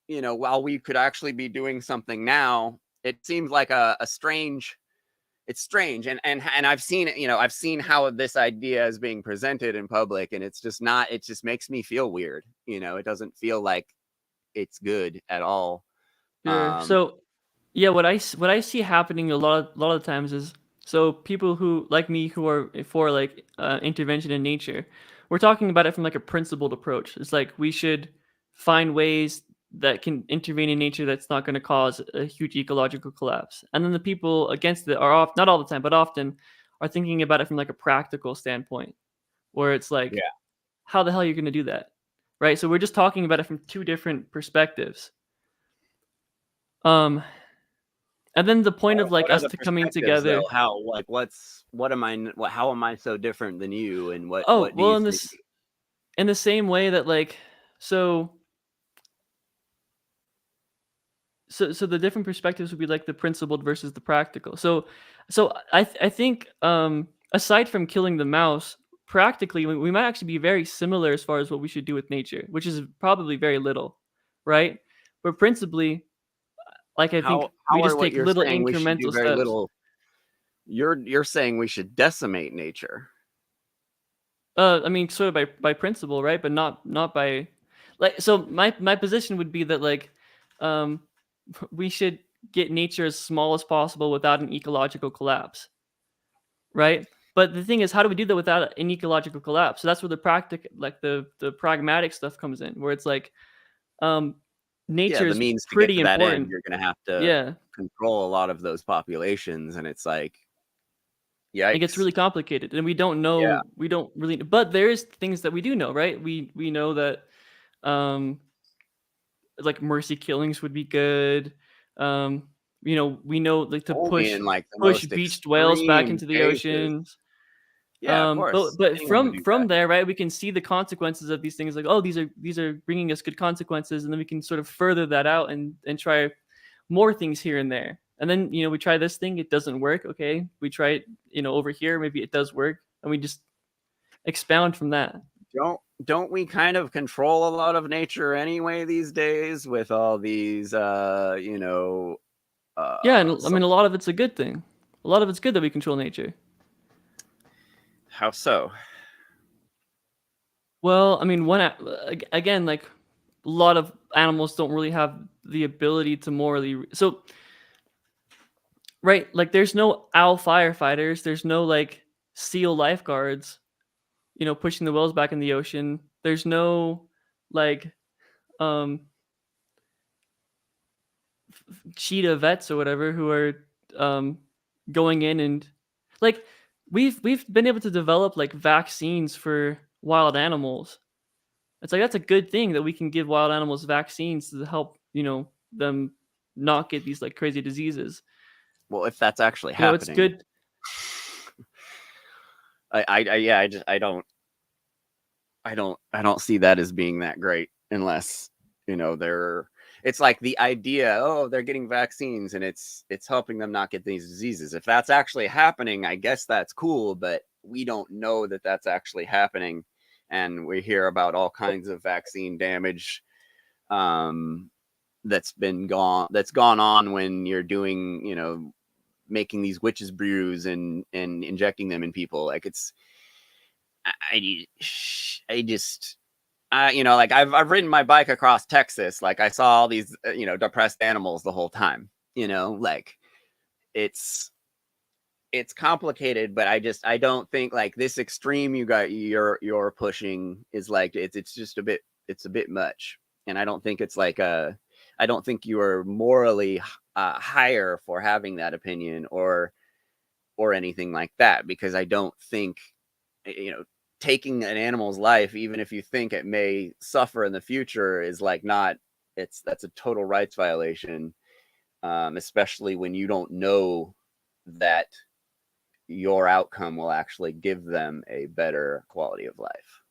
while we could actually be doing something now, it seems like a strange, it's strange. And I've seen it, I've seen how this idea is being presented in public, and it's just not, it just makes me feel weird. It doesn't feel like it's good at all. sure. Um, So yeah, what I see happening a lot of the times is so people who like me who are for like intervention in nature, we're talking about it from like a principled approach. It's like we should find ways that can intervene in nature that's not going to cause a huge ecological collapse. And then the people against it are not all the time, but often are thinking about it from like a practical standpoint, where it's like, yeah. how the hell are you going to do that, right? So we're just talking about it from two different perspectives. Um, and then the point of like What are us the to coming perspectives though? together. How, like, how am I so different than you? And Oh, what do well, you think? in the same way that like so so the different perspectives would be like the principled versus the practical. So I think aside from killing the mouse, practically we might actually be very similar as far as what we should do with nature, which is probably very little, right? But principally, Like, I think How we are just what take you're little saying we should do incremental very steps. little? You're saying we should decimate nature. I mean, sort of by principle, right? But not by, like. So my position would be that, like, um, we should get nature as small as possible without an ecological collapse, right? But the thing is, how do we do that without an ecological collapse? So that's where the pragmatic stuff comes in, where it's like, um, Yeah, nature the is means to get pretty to that end, important. you're gonna have to Yeah, control a lot of those populations, and it's like, it gets yikes. really complicated, and Yeah. we don't really. But there is things that we do know, right? We know that, um, like, mercy killings would be good. Um, we know, like, to Only in like the push most beached whales back extreme into the cases. oceans. Yeah, of course. But Anyone would do that. from there, right, we can see the consequences of these things. Like, oh, these are bringing us good consequences, and then we can sort of further that out and try more things here and there. And then, we try this thing, it doesn't work. Okay, we try it, over here, maybe it does work, and we just expound from that. Don't we kind of control a lot of nature anyway these days with all these Yeah, and I so mean, a lot of it's a good thing. A lot of it's good that we control nature. how so? Well, I mean, again, like, a lot of animals don't really have the ability to so, right, like, there's no owl firefighters, there's no, like, seal lifeguards, pushing the whales back in the ocean. There's no, like, um cheetah vets or whatever who are, um going in and, like, we've been able to develop, like, vaccines for wild animals. It's like, that's a good thing that we can give wild animals vaccines to help, them not get these, like, crazy diseases. Well, if that's actually It's happening, good. yeah, I don't see that as being that great unless they're it's like the idea, oh, they're getting vaccines and it's helping them not get these diseases. If that's actually happening, I guess that's cool, but we don't know that that's actually happening, and we hear about all kinds of vaccine damage um that's gone on when you're doing, making these witches brews and injecting them in people. Like, it's I just like I've ridden my bike across Texas. Like, I saw all these depressed animals the whole time. Like, it's complicated, but I don't think like this extreme you're pushing is like it's just a bit much, and I don't think it's like I don't think you are morally higher for having that opinion or anything like that, because I don't think taking an animal's life, even if you think it may suffer in the future, is like not that's a total rights violation, especially when you don't know that your outcome will actually give them a better quality of life.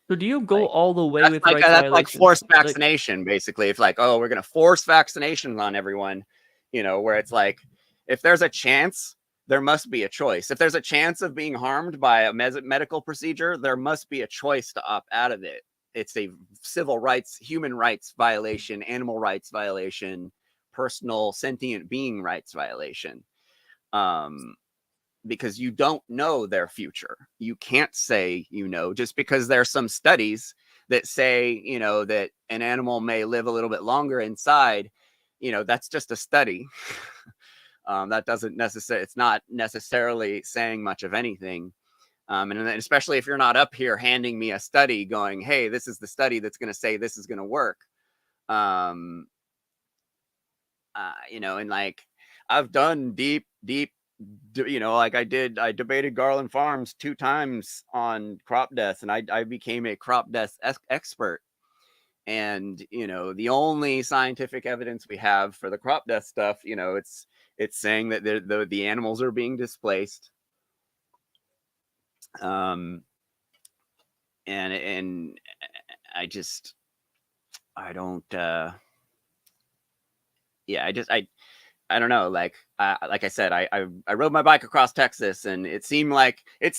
So do you go Like, all the way with rights that's like violations? forced vaccination, basically. It's like, oh, we're gonna force vaccinations on everyone, where it's like, if there's a chance, there must be a choice. If there's a chance of being harmed by a medical procedure, there must be a choice to opt out of it. It's a civil rights, human rights violation, animal rights violation, personal sentient being rights violation. Because you don't know their future. You can't say, just because there's some studies that say, that an animal may live a little bit longer inside, that's just a study. That doesn't necessarily, it's not necessarily saying much of anything. And then especially if you're not up here handing me a study going, hey, this is the study that's going to say this is going to work. And like, I've done deep, like I debated Garland Farms 2 times on crop deaths, and I became a crop death expert. And, the only scientific evidence we have for the crop death stuff, it's saying that the animals are being displaced. And I don't, I don't know. Like I said, I rode my bike across Texas, and it seemed like I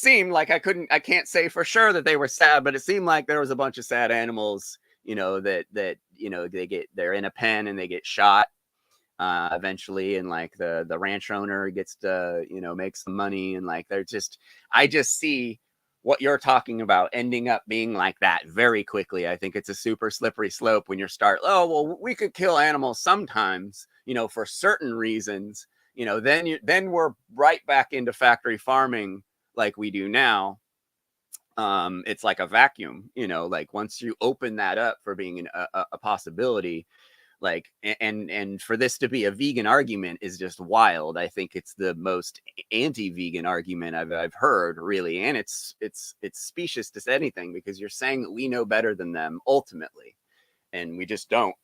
can't say for sure that they were sad, but it seemed like there was a bunch of sad animals, that they're in a pen and they get shot. eventually, and like the ranch owner gets to, you know, make some money, and like they're just, I just see what you're talking about ending up being like that very quickly. I think it's a super slippery slope when you start, oh well, we could kill animals sometimes, you know, for certain reasons, you know, then we're right back into factory farming like we do now. It's like a vacuum, you know, like once you open that up for being a possibility, like, and for this to be a vegan argument is just wild. I think it's the most anti-vegan argument I've heard, really, and it's specious to say anything, because you're saying that we know better than them ultimately, and we just don't.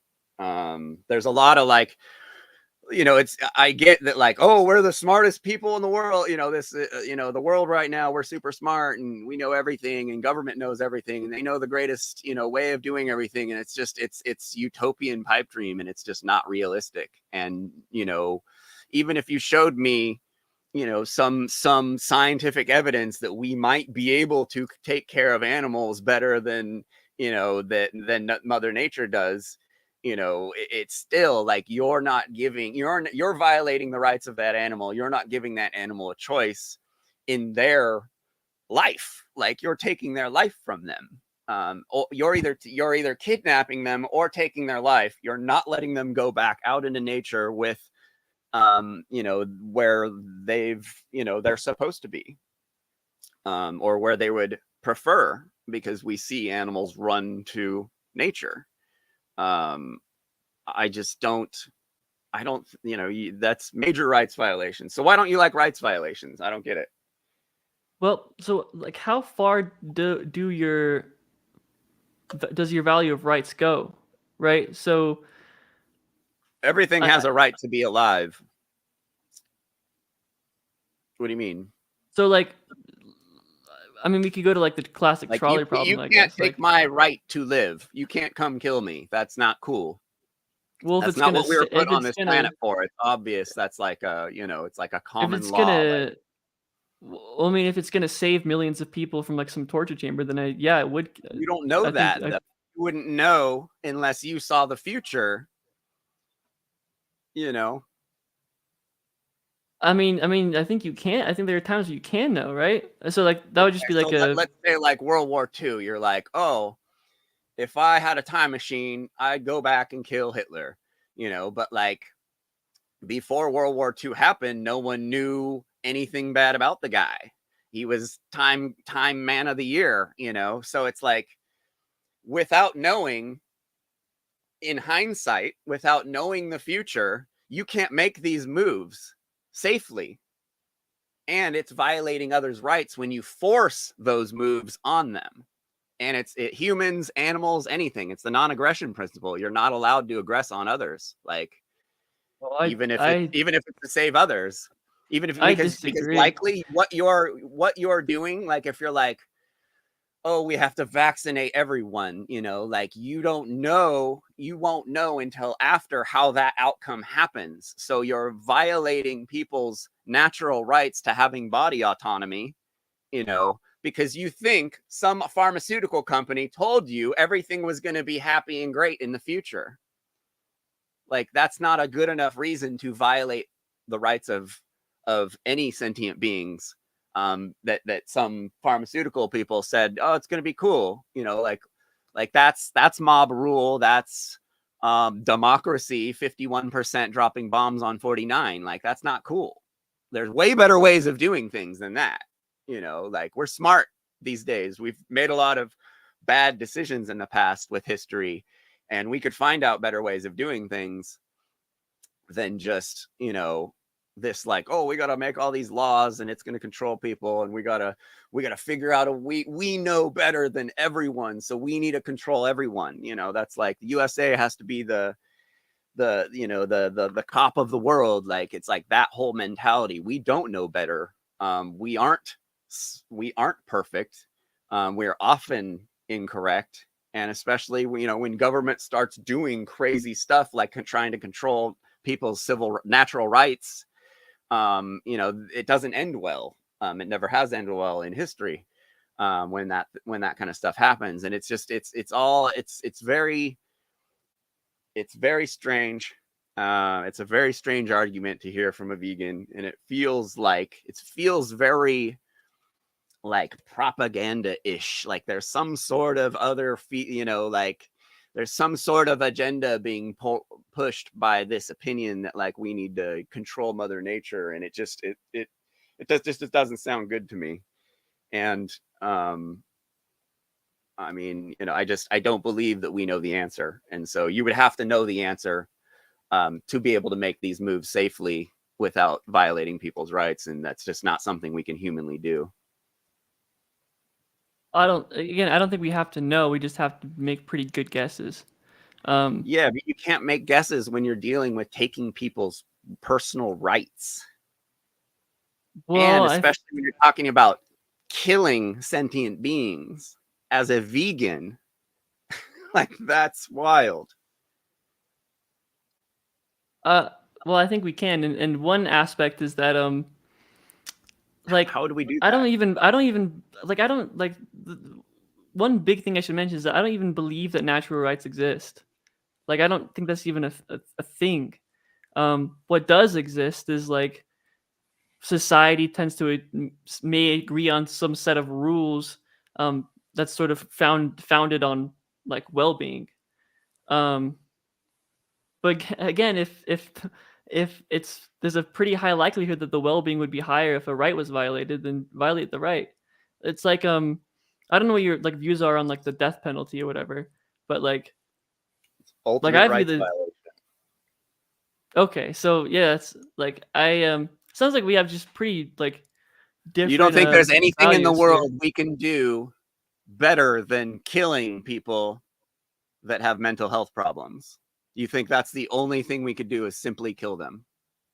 There's a lot of like, you know, it's, I get that, like, oh, we're the smartest people in the world, you know, this, you know, the world right now, we're super smart and we know everything, and government knows everything, and they know the greatest, you know, way of doing everything, and it's just, it's utopian pipe dream, and it's just not realistic. And, you know, even if you showed me, you know, some scientific evidence that we might be able to take care of animals better than, you know, than Mother Nature does, you know, it's still like you're not giving, you're violating the rights of that animal. You're not giving that animal a choice in their life. Like, you're taking their life from them. Or you're either kidnapping them or taking their life. You're not letting them go back out into nature with, you know, where they've, you know, they're supposed to be, or where they would prefer, because we see animals run to nature. I just don't, you know, that's major rights violations. So why don't you like rights violations? I don't get it. Well, so like, how far does your value of rights go, right? So Everything I, has a right to be alive. What do you mean? so like, I mean, we could go to like the classic Like, trolley you problem, I can't guess. take Like, my right to live. You can't come kill me. That's not cool. well, That's not what we were put on this planet for. It's obvious. That's like a, you know, it's like a if common it's law. Like, gonna, well, I mean, if it's gonna save millions of people from like some torture chamber, then yeah, it would. you don't know I think. that, though. You wouldn't know unless you saw the future, you know. I mean, I think you can. I think there are times you can know, right? So like, that would just Okay, be so like a. let's say like World War II. You're like, oh, if I had a time machine, I'd go back and kill Hitler, you know. But like, before World War II happened, no one knew anything bad about the guy. He was time man of the year, you know. So it's like, without knowing, in hindsight, without knowing the future, you can't make these moves safely. And it's violating others' rights when you force those moves on them. And it's humans, animals, anything. It's the non-aggression principle. You're not allowed to aggress on others. Like, Well, even if it's to save others, even if, I because disagree. likely what you're doing, like, if you're like, oh, we have to vaccinate everyone, you know, like, you won't know until after how that outcome happens. So you're violating people's natural rights to having body autonomy, you know, because you think some pharmaceutical company told you everything was going to be happy and great in the future. Like, that's not a good enough reason to violate the rights of any sentient beings. That some pharmaceutical people said, oh, it's going to be cool, you know, like that's mob rule. That's democracy. 51% dropping bombs on 49. Like, that's not cool. There's way better ways of doing things than that. You know, like, we're smart these days. We've made a lot of bad decisions in the past with history, and we could find out better ways of doing things than just, you know, this, like, oh, we got to make all these laws and it's going to control people, and we got to figure out we know better than everyone, so we need to control everyone. You know, that's like, the USA has to be the you know, the cop of the world. Like, it's like that whole mentality. We don't know better. We aren't perfect. We're often incorrect. And especially, you know, when government starts doing crazy stuff like trying to control people's natural rights, you know, it doesn't end well. It never has ended well in history, when that kind of stuff happens. And it's just, it's very strange. It's a very strange argument to hear from a vegan, and it feels very like propaganda-ish. Like there's some sort of other, like there's some sort of agenda being pushed by this opinion that like we need to control Mother Nature, and it just doesn't sound good to me. And I mean, I don't believe that we know the answer, and so you would have to know the answer to be able to make these moves safely without violating people's rights, and that's just not something we can humanly do. I don't think we have to know. We just have to make pretty good guesses. Yeah, but you can't make guesses when you're dealing with taking people's personal rights. Well, and especially when you're talking about killing sentient beings as a vegan, like that's wild. Well, I think we can, and one aspect is that like how do we do that? I don't even like one big thing I should mention is that I don't even believe that natural rights exist. Like I don't think that's even a thing. What does exist is like society tends to may agree on some set of rules that's sort of founded on like well-being. But again, if it's there's a pretty high likelihood that the well-being would be higher if a right was violated, then violate the right. It's like I don't know what your like views are on like the death penalty or whatever, but like ultimate I rights view violation. Okay, so yeah, it's like sounds like we have just pretty like different. You don't think there's anything in the world here we can do better than killing people that have mental health problems? You think that's the only thing we could do is simply kill them?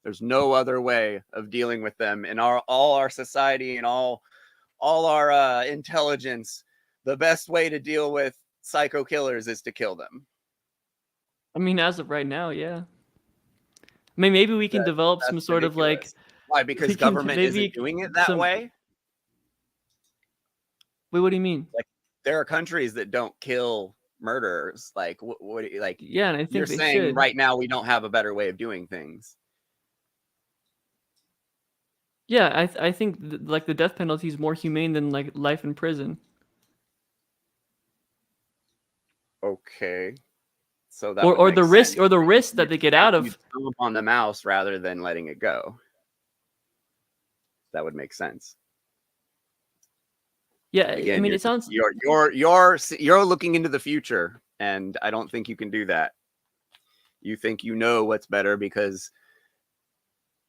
There's no other way of dealing with them in all our society and all our intelligence. The best way to deal with psycho killers is to kill them. I mean, as of right now, yeah. I mean, maybe we can develop some sort of like. Why? Because government isn't doing it that way? Wait, what do you mean? Like, there are countries that don't kill murderers. Like, what like? Yeah, and I think you're saying right now we don't have a better way of doing things. Yeah, I think like the death penalty is more humane than like life in prison. Okay. So that or the risk that they get out of on the mouse rather than letting it go. That would make sense. Yeah, again, I mean, it sounds you're looking into the future, and I don't think you can do that. You think you know what's better because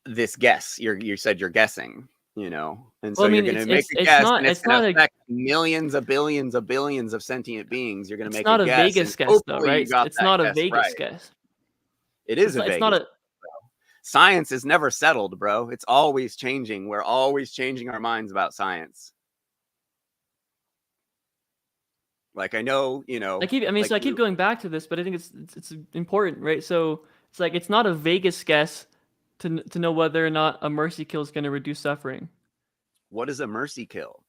this guess you said you're guessing, and so you're going to make a guess, and it's going to affect millions of billions of sentient beings. You're going to make a guess. It's not a Vegas guess, though, right? It's not a Vegas guess. It is a Vegas. It's not a. Science is never settled, bro. It's always changing. We're always changing our minds about science. Like, I know, I keep going back to this, but I think it's important, right? So it's like it's not a Vegas guess to know whether or not a mercy kill is going to reduce suffering. What is a mercy kill?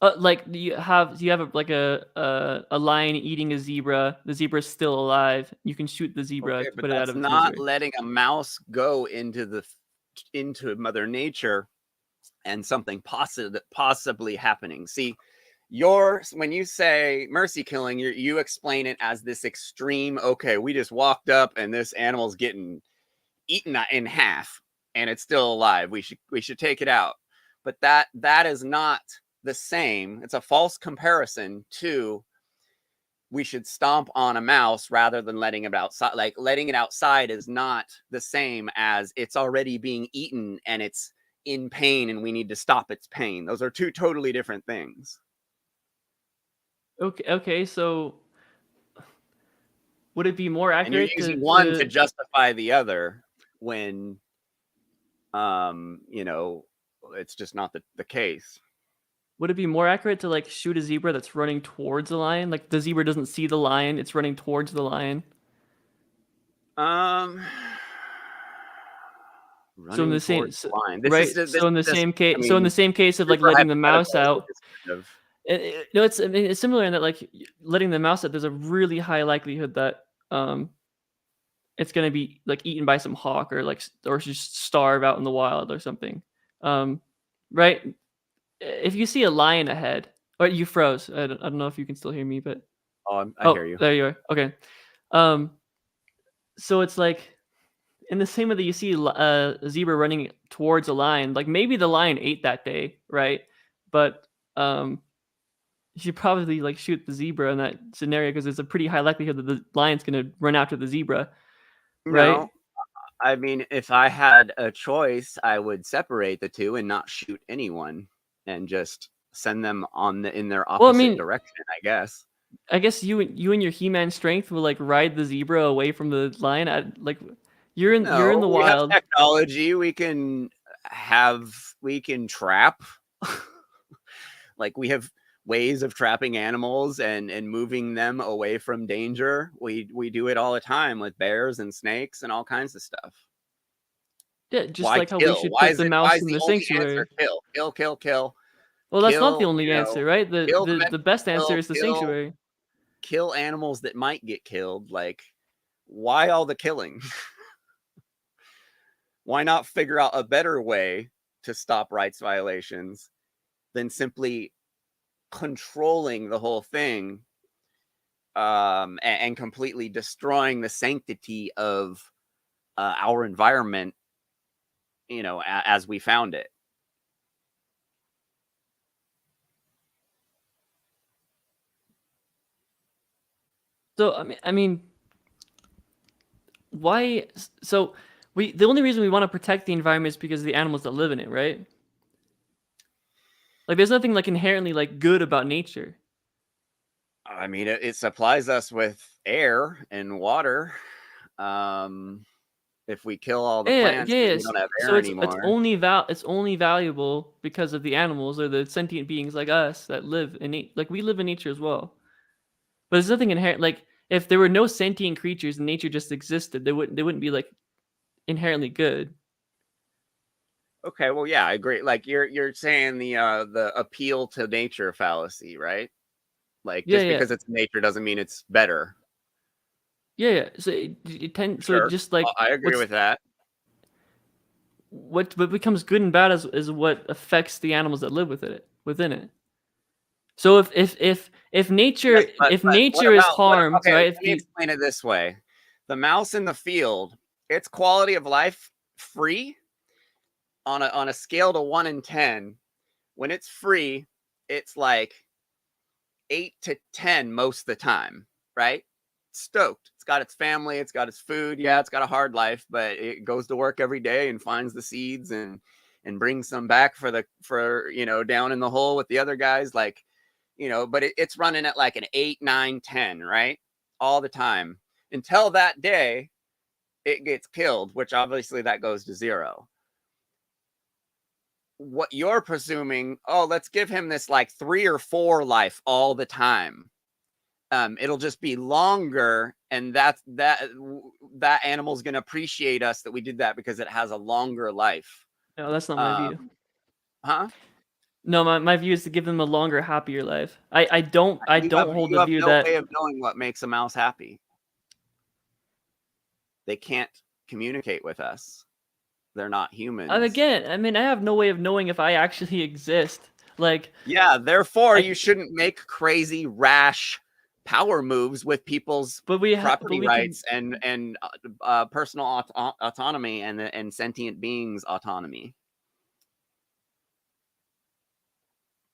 Like you have a lion eating a zebra. The zebra is still alive. You can shoot the zebra to put it out of its misery. Not letting a mouse go into Mother Nature and something possibly happening. See, when you say mercy killing, you explain it as this extreme. Okay, we just walked up and this animal's getting eaten in half and it's still alive. We should take it out. But that is not the same. It's a false comparison to we should stomp on a mouse rather than letting it outside. Like, letting it outside is not the same as it's already being eaten and it's in pain and we need to stop its pain. Those are two totally different things. Okay, so would it be more accurate? And you're using one to justify the other when, it's just not the case. Would it be more accurate to like shoot a zebra that's running towards the lion? Like the zebra doesn't see the lion; it's running towards the lion. So in the same case of like letting the mouse out. It's similar in that like letting the mouse out, there's a really high likelihood that it's gonna be like eaten by some hawk or just starve out in the wild or something. Right? If you see a lion ahead, or you froze. I don't know if you can still hear me, but I hear you. there you are. Okay. Um, so it's like in the same way that you see a zebra running towards a lion, like maybe the lion ate that day, right? But you should probably like shoot the zebra in that scenario because there's a pretty high likelihood that the lion's gonna run after the zebra, right? No, I mean, if I had a choice, I would separate the two and not shoot anyone and just send them in their Well, I opposite mean, direction, I guess. I guess you and your He-Man strength will like ride the zebra away from the lion. Like you're in No, the we have wild. technology. We can trap. Like we have ways of trapping animals and moving them away from danger. We do it all the time with bears and snakes and all kinds of stuff. Yeah, just Why like how we kill? should put the Why mouse is in the the only answer sanctuary. kill? Kill, kill, kill. Well, that's not the Kill, only answer, right? The kill the the men, the best answer kill, is the kill, sanctuary. kill animals that might get killed. Like, why all the killing? Why not figure out a better way to stop rights violations than simply controlling the whole thing, and completely destroying the sanctity of our environment, as we found it? So I mean, why? So the only reason we want to protect the environment is because of the animals that live in it, right? Like, there's nothing like inherently like good about nature. I mean, it supplies us with air and water. Um, if we kill all the Yeah, plants, then we yes. don't have So air it's anymore. only valuable because of the animals or the sentient beings like us that live in like we live in nature as well. But there's nothing inherent like if there were no sentient creatures and nature just existed, they wouldn't be like inherently good. Okay, well, yeah, I agree. Like you're saying the appeal to nature fallacy, right? Like Yeah, just yeah. because it's nature doesn't mean it's better. Yeah, yeah. So it Sure, just like I agree with that. what becomes good and bad is what affects the animals that live within it. So if nature Yes, but if what nature is about what? harmed, Okay, let right? If me the explain it this way: the mouse in the field, its quality of life free on a scale to 1 in 10. When it's free, it's like 8 to 10 most of the time, right? Stoked. It's got its family, it's got its food. Yeah, it's got a hard life, but it goes to work every day and finds the seeds and brings them back for down in the hole with the other guys. Like, but it's running at like an 8, 9, 10, right? All the time until that day it gets killed, which obviously that goes to zero. What you're presuming, oh, let's give him this like 3 or 4 life all the time. It'll just be longer, and that animal's going to appreciate us that we did that because it has a longer life. no, that's not my view. Um, huh? No, my view is to give them a longer, happier life. I don't hold You the have view no that way of knowing what makes a mouse happy. They can't communicate with us. They're not humans. again, I mean, I have no way of knowing if I actually exist. Like, Yeah, therefore I you shouldn't make crazy, rash power moves with people's but property we can. rights and personal autonomy and sentient beings' autonomy.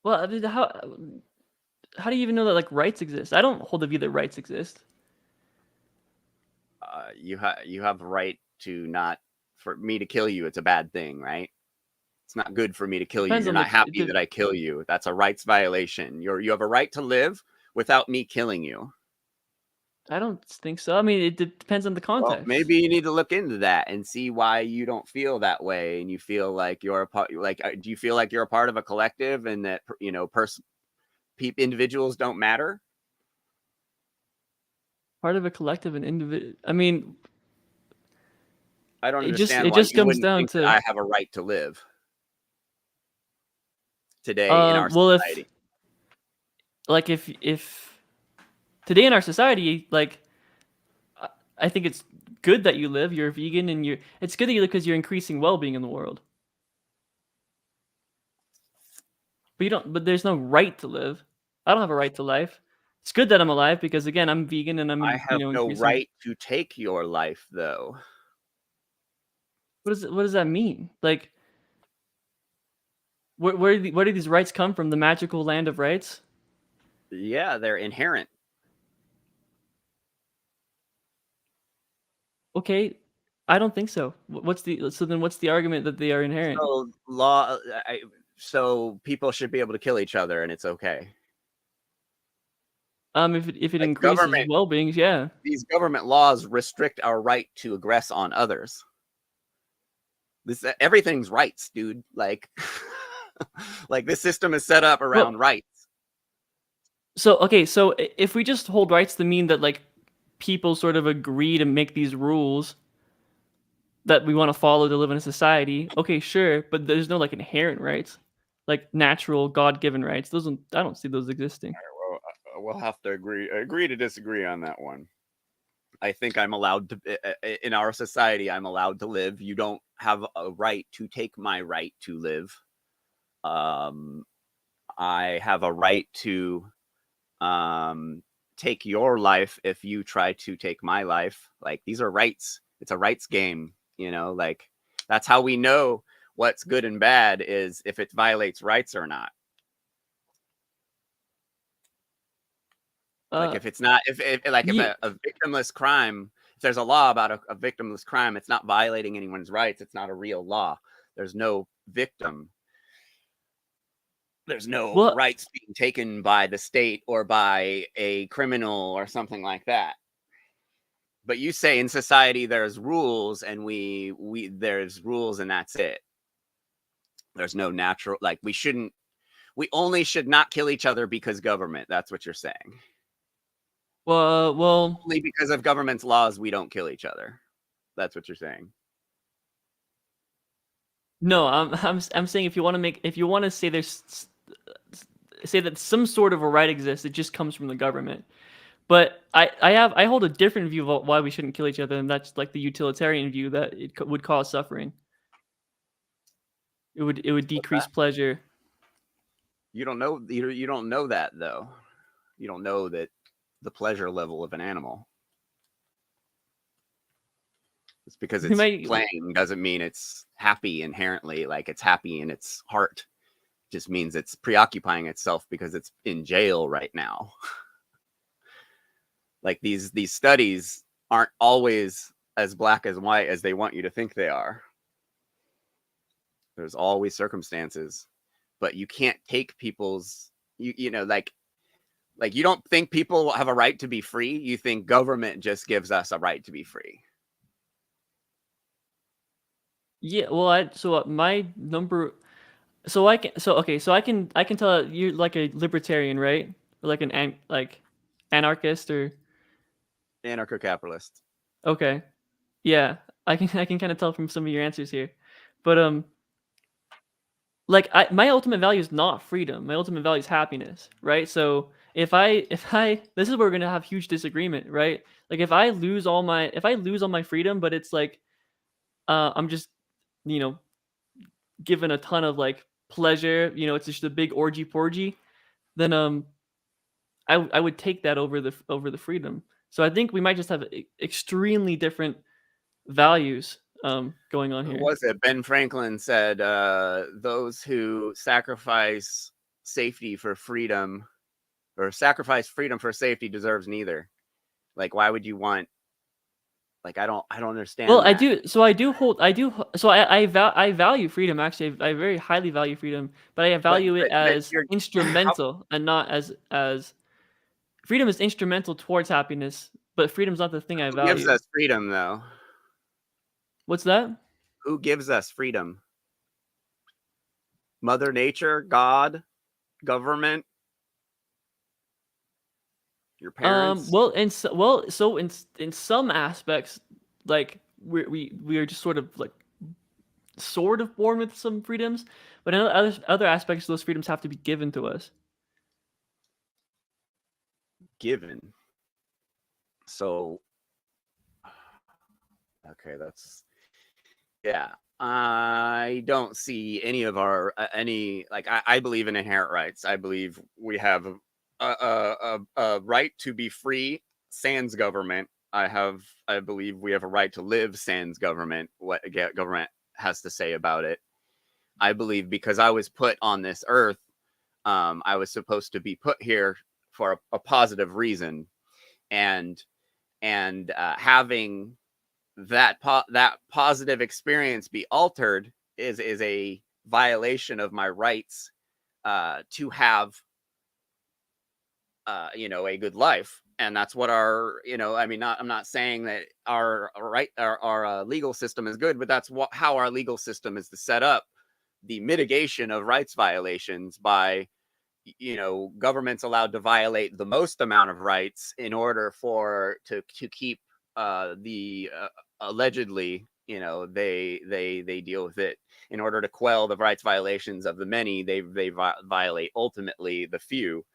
Well, I mean, how do you even know that like rights exist? I don't hold the view that rights exist. You have the right to not for me to kill you. It's a bad thing, right? It's not good for me to kill you. Depends You're on not happy that I kill you. That's a rights violation. You have a right to live without me killing you. I don't think so. I mean, it depends on the Well, context. maybe you need to look into that and see why you don't feel that way, and you feel like you're a part. Like, do you feel like you're a part of a collective, and that individuals don't matter? Part of a collective and individual. I mean, I don't it understand why just you comes wouldn't down think that to I have a right to live today in our well, if society. like if today in our society, like I think it's good that you live. You're a vegan, and it's good that you live because you're increasing well-being in the world. But you don't. But there's no right to live. I don't have a right to life. It's good that I'm alive because again, I'm vegan and I have no increasing. right to take your life, though. What does that mean? Like, where do these rights come from? The magical land of rights? Yeah, they're inherent. Okay, I don't think so. What's the argument that they are inherent? So law, so people should be able to kill each other, and it's okay. If it Like increases well-being, yeah. these government laws restrict our right to aggress on others. Everything's rights, dude. Like, like this system is set up around rights. So if we just hold rights to mean that like people sort of agree to make these rules that we want to follow to live in a society, okay, sure, but there's no like inherent rights, like natural God-given rights. I don't see those existing. Well, we'll have to agree to disagree on that one. I think I'm allowed to, in our society, I'm allowed to live. You don't have a right to take my right to live. I have a right to take your life if you try to take my life. Like, these are rights. It's a rights game, you know, like that's how we know what's good and bad is if it violates rights or not. Like if it's not, if a victimless crime, if there's a law about a victimless crime, it's not violating anyone's rights. It's not a real law. There's no victim. There's no rights being taken by the state or by a criminal or something like that. But you say in society there's rules, and there's rules, and that's it. There's no natural, like we only should not kill each other because government. That's what you're saying. Well, only because of government's laws we don't kill each other. That's what you're saying. No, I'm saying if you want to say say that some sort of a right exists, it just comes from the government. But I hold a different view of why we shouldn't kill each other, and that's like the utilitarian view that it would cause suffering. It would decrease pleasure. You don't know that though. You don't know that the pleasure level of an animal. It's because it's playing doesn't mean it's happy inherently, like it's happy in its heart. It just means it's preoccupying itself because it's in jail right now. Like these studies aren't always as black as white as they want you to think they are. There's always circumstances, but you can't take people's, you know, like you don't think people have a right to be free. You think government just gives us a right to be free. Yeah, well, my number, I can tell you're like a libertarian, right? Or like like anarchist or anarcho-capitalist. Okay, yeah, I can kind of tell from some of your answers here, but like my ultimate value is not freedom. My ultimate value is happiness, right? So if I this is where we're gonna have huge disagreement, right? Like if I lose all my freedom, but it's like I'm just given a ton of like pleasure, it's just a big orgy porgy, then I would take that over the freedom. So I think we might just have extremely different values going on here. What was it? Ben Franklin said, those who sacrifice safety for freedom, or sacrifice freedom for safety, deserves neither. Like, why would you want, like, I don't understand. Well, that. I value freedom. Actually, I very highly value freedom, but I value it as instrumental and not as freedom is instrumental towards happiness, but freedom's not the thing I value. Who gives us freedom, though? What's that? Who gives us freedom? Mother Nature, God, government, your parents? Well, in some aspects, like we are just sort of born with some freedoms, but in other aspects, those freedoms have to be given to us. Given. So Okay, that's yeah. I don't see any of our I believe in inherent rights. I believe we have a right to be free sans government. I believe we have a right to live sans government. What government has to say about it. I believe because I was put on this earth, I was supposed to be put here for a positive reason, and having that positive experience be altered is a violation of my rights to have a good life. And that's what our I mean, I'm not saying that our legal system is good, but that's how our legal system is to set up the mitigation of rights violations by governments allowed to violate the most amount of rights in order to keep the allegedly they deal with it in order to quell the rights violations of the many. They violate ultimately the few.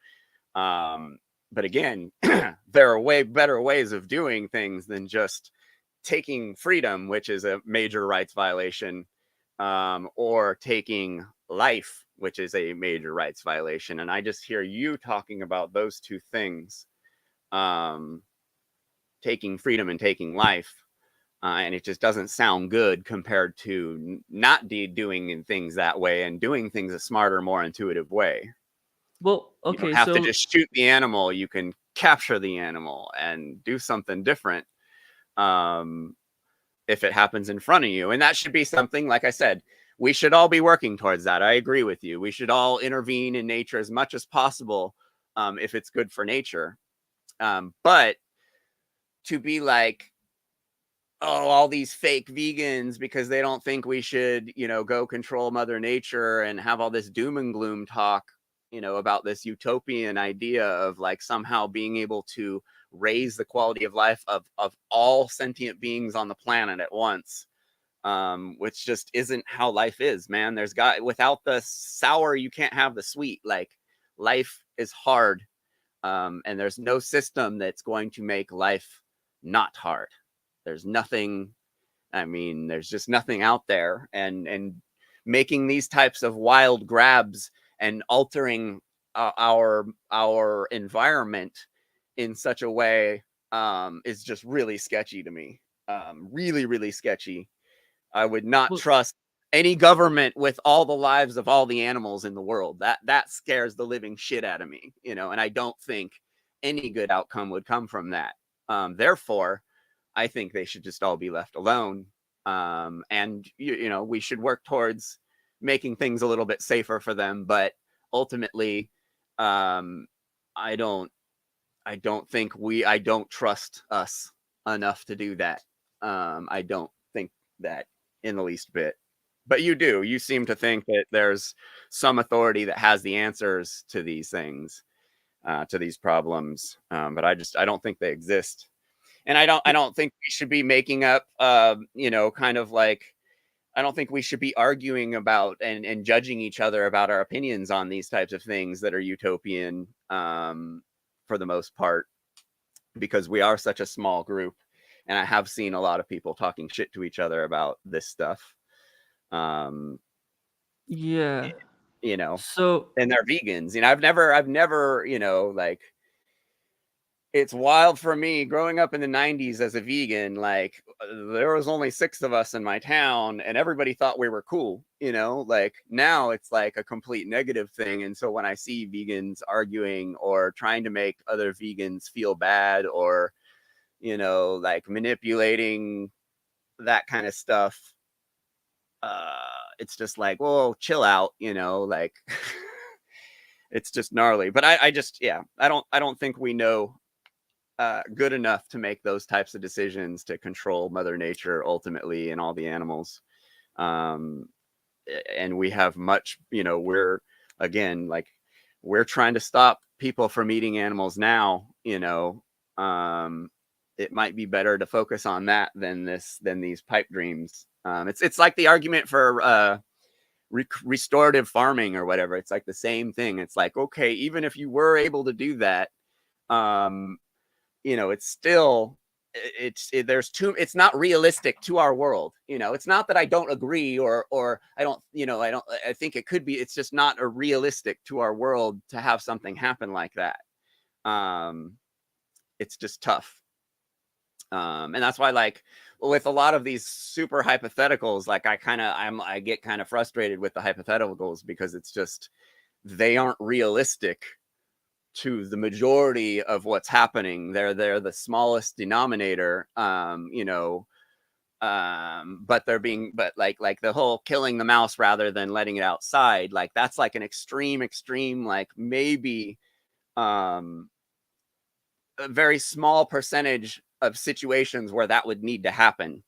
But again, there are way better ways of doing things than just taking freedom, which is a major rights violation, or taking life, which is a major rights violation. And I just hear you talking about those two things, taking freedom and taking life. And it just doesn't sound good compared to not doing things that way and doing things a smarter, more intuitive way. Well, You don't okay, have to so just shoot the animal. You can capture the animal and do something different. If it happens in front of you. And that should be something, like I said, we should all be working towards that. I agree with you. We should all intervene in nature as much as possible, if it's good for nature. But to be like, oh, all these fake vegans because they don't think we should, go control Mother Nature and have all this doom and gloom talk, about this utopian idea of like somehow being able to raise the quality of life of all sentient beings on the planet at once, which just isn't how life is, man. Without the sour, you can't have the sweet. Like, life is hard, and there's no system that's going to make life not hard. There's nothing. I mean, there's just nothing out there, and making these types of wild grabs and altering our environment in such a way is just really sketchy to me. Really, really sketchy. I would not well, trust any government with all the lives of all the animals in the world. That scares the living shit out of me, and I don't think any good outcome would come from that. Therefore, I think they should just all be left alone. And we should work towards making things a little bit safer for them. But ultimately, um, I don't I don't trust us enough to do that. I don't think that in the least bit. But you do. You seem to think that there's some authority that has the answers to these things, to these problems. But I don't think they exist. And I don't think we should be making up, kind of like, I don't think we should be arguing about and judging each other about our opinions on these types of things that are utopian, for the most part, because we are such a small group. And I have seen a lot of people talking shit to each other about this stuff. Um, yeah. eh, you know, So and they're vegans. I've never, like, it's wild for me growing up in the 90s as a vegan. Like, there was only 6 of us in my town and everybody thought we were cool. Like, now it's like a complete negative thing. And so when I see vegans arguing or trying to make other vegans feel bad, or like manipulating that kind of stuff, it's just like, whoa, chill out. Like, it's just gnarly. But I just, yeah, I don't think we know good enough to make those types of decisions to control Mother Nature ultimately and all the animals. Um, and we have much, we're, again, like, we're trying to stop people from eating animals now. It might be better to focus on that than these pipe dreams. It's like the argument for restorative farming or whatever. It's like the same thing. It's like, okay, even if you were able to do that, it's still it's not realistic to our world. It's not that I don't agree, or I think it could be, it's just not a realistic to our world to have something happen like that. It's just tough. And that's why, like, with a lot of these super hypotheticals, like I get kind of frustrated with the hypotheticals, because it's just, they aren't realistic to the majority of what's happening. They're the smallest denominator, but like the whole killing the mouse rather than letting it outside, like that's like an extreme, like maybe a very small percentage of situations where that would need to happen.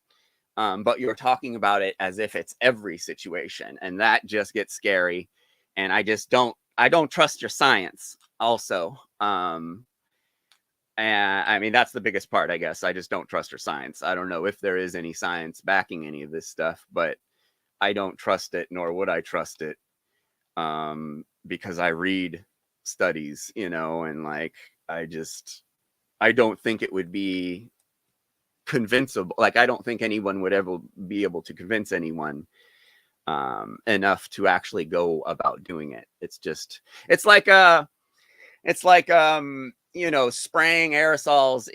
But you're talking about it as if it's every situation, and that just gets scary. And I don't trust your science also. And I mean, that's the biggest part, I guess. I just don't trust your science. I don't know if there is any science backing any of this stuff, but I don't trust it, nor would I trust it, because I read studies, and like, I don't think it would be convincible. Like, I don't think anyone would ever be able to convince anyone enough to actually go about doing it. It's like spraying aerosols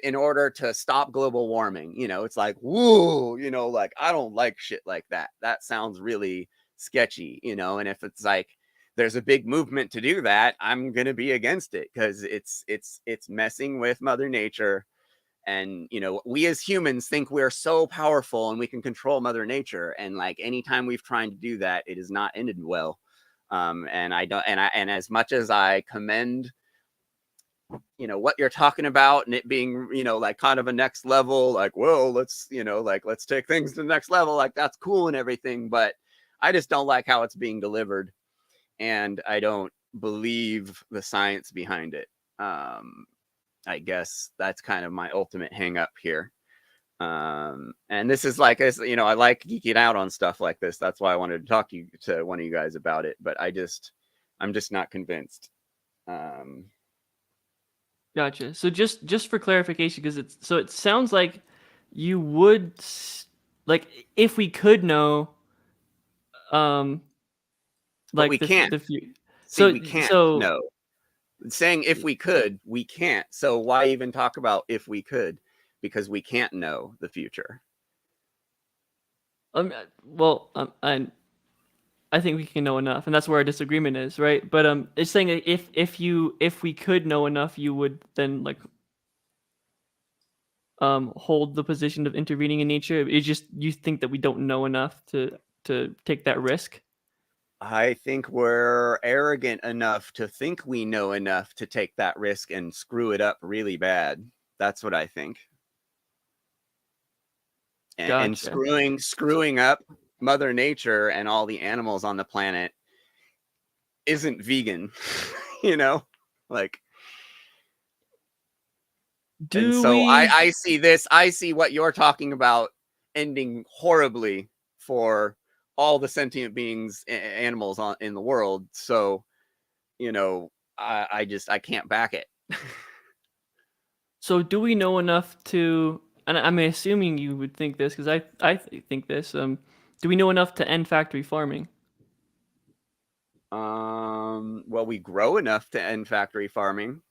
in order to stop global warming. It's like, woo, like, I don't like shit like that. That sounds really sketchy, and if it's like there's a big movement to do that, I'm gonna be against it, because it's messing with Mother Nature. And we as humans think we're so powerful and we can control Mother Nature, and like anytime we've tried to do that, it has not ended well. And I don't, and as much as I commend what you're talking about, and it being like kind of a next level, like, well, let's let's take things to the next level, like that's cool and everything, but I just don't like how it's being delivered, and I don't believe the science behind it. I guess that's kind of my ultimate hang up here. And this is like, I like geeking out on stuff like this. That's why I wanted to talk to one of you guys about it, but I'm just not convinced. Gotcha. So just for clarification, because it sounds like you would like, if we could know, But like we can't. the few. See, So we can't so know. Saying if we could, we can't. So why even talk about if we could? Because we can't know the future. well, I think we can know enough, and that's where our disagreement is, right? But it's saying that if we could know enough, you would then like hold the position of intervening in nature. It's just you think that we don't know enough to take that risk. I think we're arrogant enough to think we know enough to take that risk and screw it up really bad. That's what I think. And Gotcha. screwing up Mother Nature and all the animals on the planet isn't vegan, like. And Do so we? I see this. I see what you're talking about ending horribly for all the sentient beings, animals in the world. So, I can't back it. So do we know enough to? And I'm assuming you would think this because think this. Do we know enough to end factory farming? Well, we grow enough to end factory farming.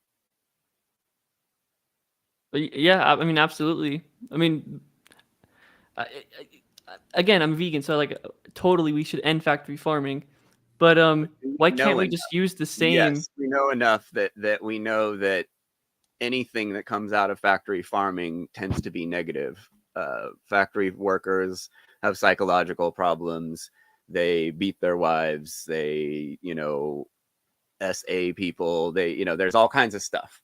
Yeah, I mean, absolutely. I mean, again, I'm vegan, so like totally we should end factory farming. But But do why we can't know we enough? just use the same? Yes, we know enough that we know that anything that comes out of factory farming tends to be negative. Factory workers have psychological problems. They beat their wives. They, SA people. There's all kinds of stuff.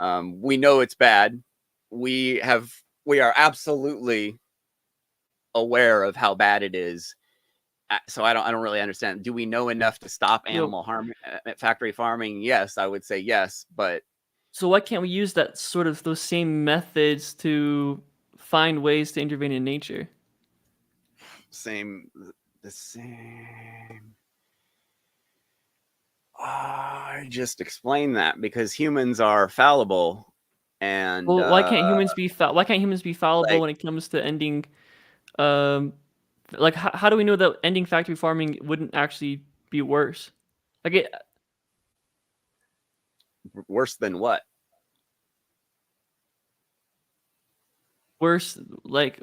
We know it's bad. We are absolutely aware of how bad it is. So I don't really understand. Do we know enough to stop Yo, animal harm at factory farming? Yes, I would say yes, but so why can't we use that sort of those same methods to find ways to intervene in nature? same the same. I just explained that because humans are fallible. And Well, why can't humans be fallible like when it comes to ending? Like how do we know that ending factory farming wouldn't actually be worse? Like it worse than what? worse like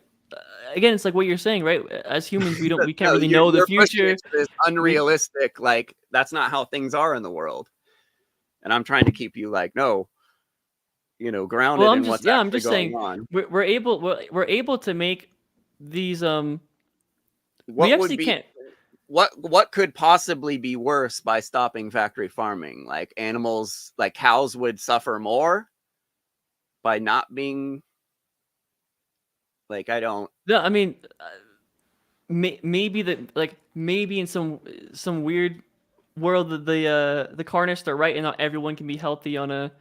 again, it's like what you're saying, right? As humans, we can't No, really know the you're pushing future. it to this We unrealistic, like that's not how things are in the world. And I'm trying to keep you like, no, well, grounded in what's I'm actually just going saying on. we're able to make these we What would actually be can't. what could possibly be worse by stopping factory farming? Like animals, like cows would suffer more by not being like, I don't. No, I mean maybe that like maybe in some weird world that the carnists are right and not everyone can be healthy on a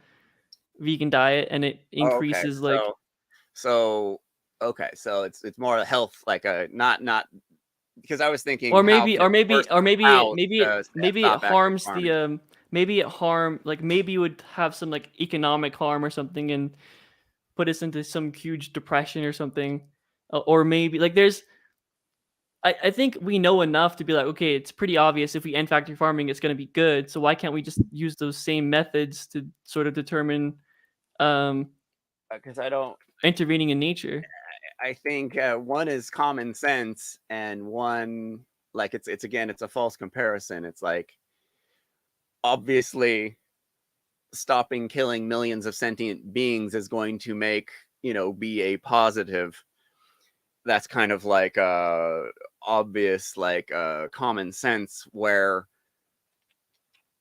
vegan diet and it Oh, okay, increases like so okay, so it's more health, like a not because I was thinking, or how maybe can or it maybe force or maybe it cows maybe it to maybe it stop factory harms the farming? maybe it harm like maybe it would have some like economic harm or something and put us into some huge depression or something. Or maybe like there's I think we know enough to be like, okay, it's pretty obvious if we end factory farming, it's going to be good. So why can't we just use those same methods to sort of determine um, Because I don't. intervening in nature? I think one is common sense, and one, like, it's again, it's a false comparison. It's like, obviously stopping killing millions of sentient beings is going to make, be a positive. That's kind of like obvious, like common sense, where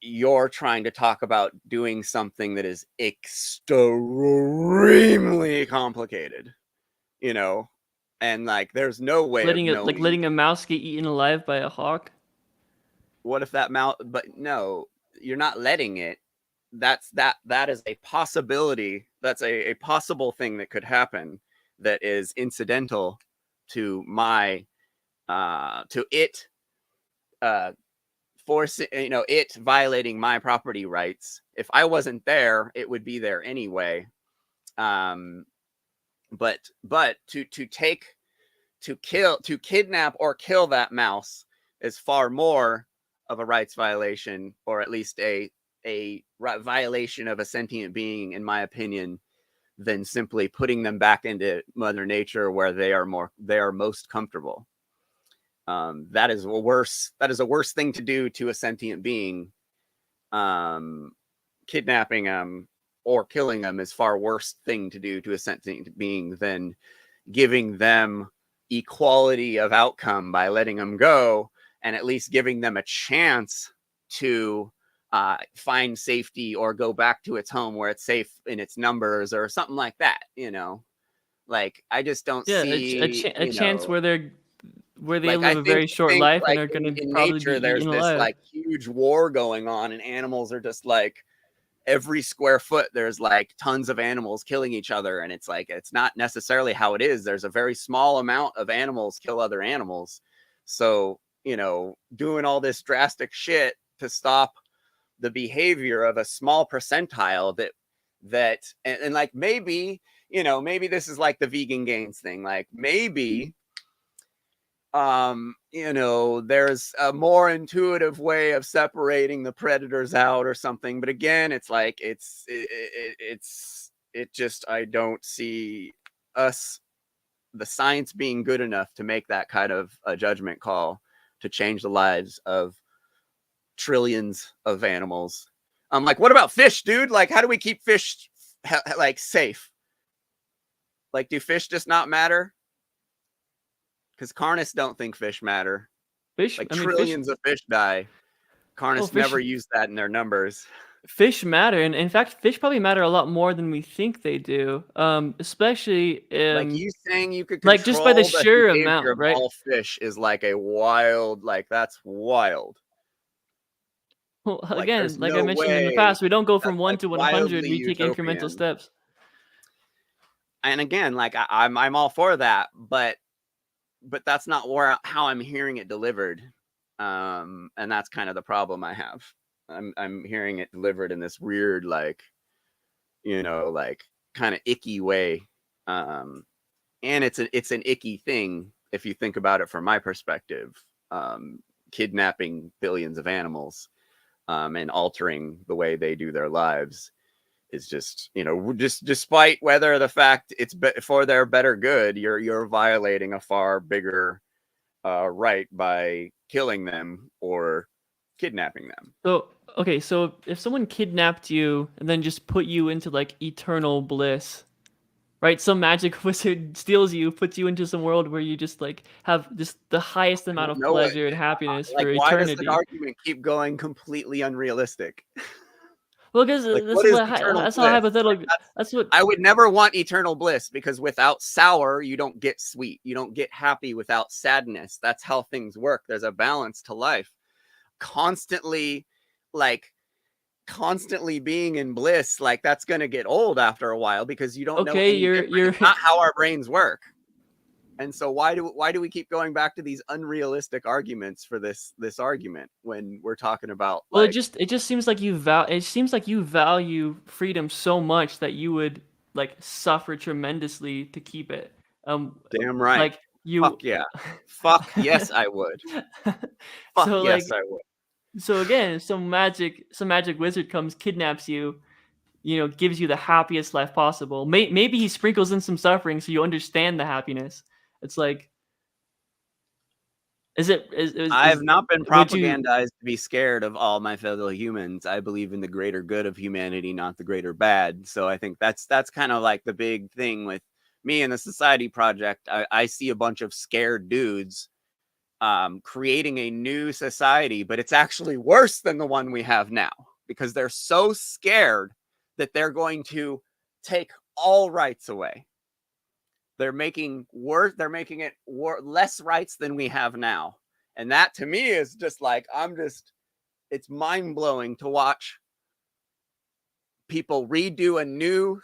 you're trying to talk about doing something that is extremely complicated, you know and like there's no way of knowing. Letting a mouse get eaten alive by a hawk. What if that mouth, but no, you're not letting it. That is a possibility. That's a possible thing that could happen, that is incidental to my to it uh force it violating my property rights. If I wasn't there, it would be there anyway. um but to kidnap or kill that mouse is far more of a rights violation, or at least a violation of a sentient being, in my opinion, than simply putting them back into Mother Nature, where they are most comfortable. That is a worse thing to do to a sentient being. um Kidnapping them or killing them is far worse thing to do to a sentient being than giving them equality of outcome by letting them go, and at least giving them a chance to find safety or go back to its home where it's safe in its numbers or something like that. Like, I just don't Yeah, see, a chance where they like, live I a think very short think life and like are going to in probably be nature there's eaten this alive. like huge war going on, and animals are just like, every square foot there's like tons of animals killing each other, and it's like, it's not necessarily how it is. There's a very small amount of animals kill other animals. So, doing all this drastic shit to stop the behavior of a small percentile and like, maybe, maybe this is like the vegan gains thing. Like, maybe there's a more intuitive way of separating the predators out or something. But again, it's like, it just, I don't see us, the science, being good enough to make that kind of a judgment call to change the lives of trillions of animals. I'm like, what about fish, dude? Like, how do we keep fish like safe? Like, do fish just not matter? Because carnists don't think fish matter. Fish, Like, I mean fish. trillions of fish die. Oh, Carnists never use that in their numbers. fish matter, and in fact, fish probably matter a lot more than we think they do. Especially Like, you saying you could like just by the control the sheer behavior amount, of right? all fish is like a wild, like, that's wild. Well, Like, again, there's like I no mentioned in the way. past, we don't go from That's one like to 100. wildly We take incremental utopian. steps. And again, like, I'm all for that, but that's not how I'm hearing it delivered. And that's kind of the problem I have. I'm hearing it delivered in this weird, like, like, kind of icky way. And it's an icky thing if you think about it from my perspective. Kidnapping billions of animals and altering the way they do their lives is just, just despite whether the fact it's for their better good, you're violating a far bigger right by killing them or kidnapping them. So okay, so if someone kidnapped you and then just put you into like eternal bliss, right? Some magic wizard steals you, puts you into some world where you just like have just the highest I amount don't of know what, pleasure and happiness like, for why does the eternity. argument keep going completely unrealistic? Well, because Like, what is eternal that's how bliss? Like, hypothetical. That's what. I would never want eternal bliss, because without sour, you don't get sweet. You don't get happy without sadness. That's how things work. There's a balance to life. Constantly, like, constantly being in bliss, like, that's going to get old after a while, because you don't know Okay, any different. you're It's not how our brains work. And so why do we keep going back to these unrealistic arguments for this argument when we're talking about, well. like, It just seems like it seems like you value freedom so much that you would like suffer tremendously to keep it. damn right. Like Fuck you. yeah. Fuck yes, I would. Fuck So yes, like I would. so again, some magic wizard comes, kidnaps you, gives you the happiest life possible. Maybe he sprinkles in some suffering so you understand the happiness. It's like, I've not been would you? propagandized to be scared of all my fellow humans. I believe in the greater good of humanity, not the greater bad. So I think that's kind of like the big thing with me and the Society Project. I see a bunch of scared dudes creating a new society, but it's actually worse than the one we have now, because they're so scared that they're going to take all rights away. They're making it less rights than we have now. And that to me is just like, it's mind blowing to watch people redo a new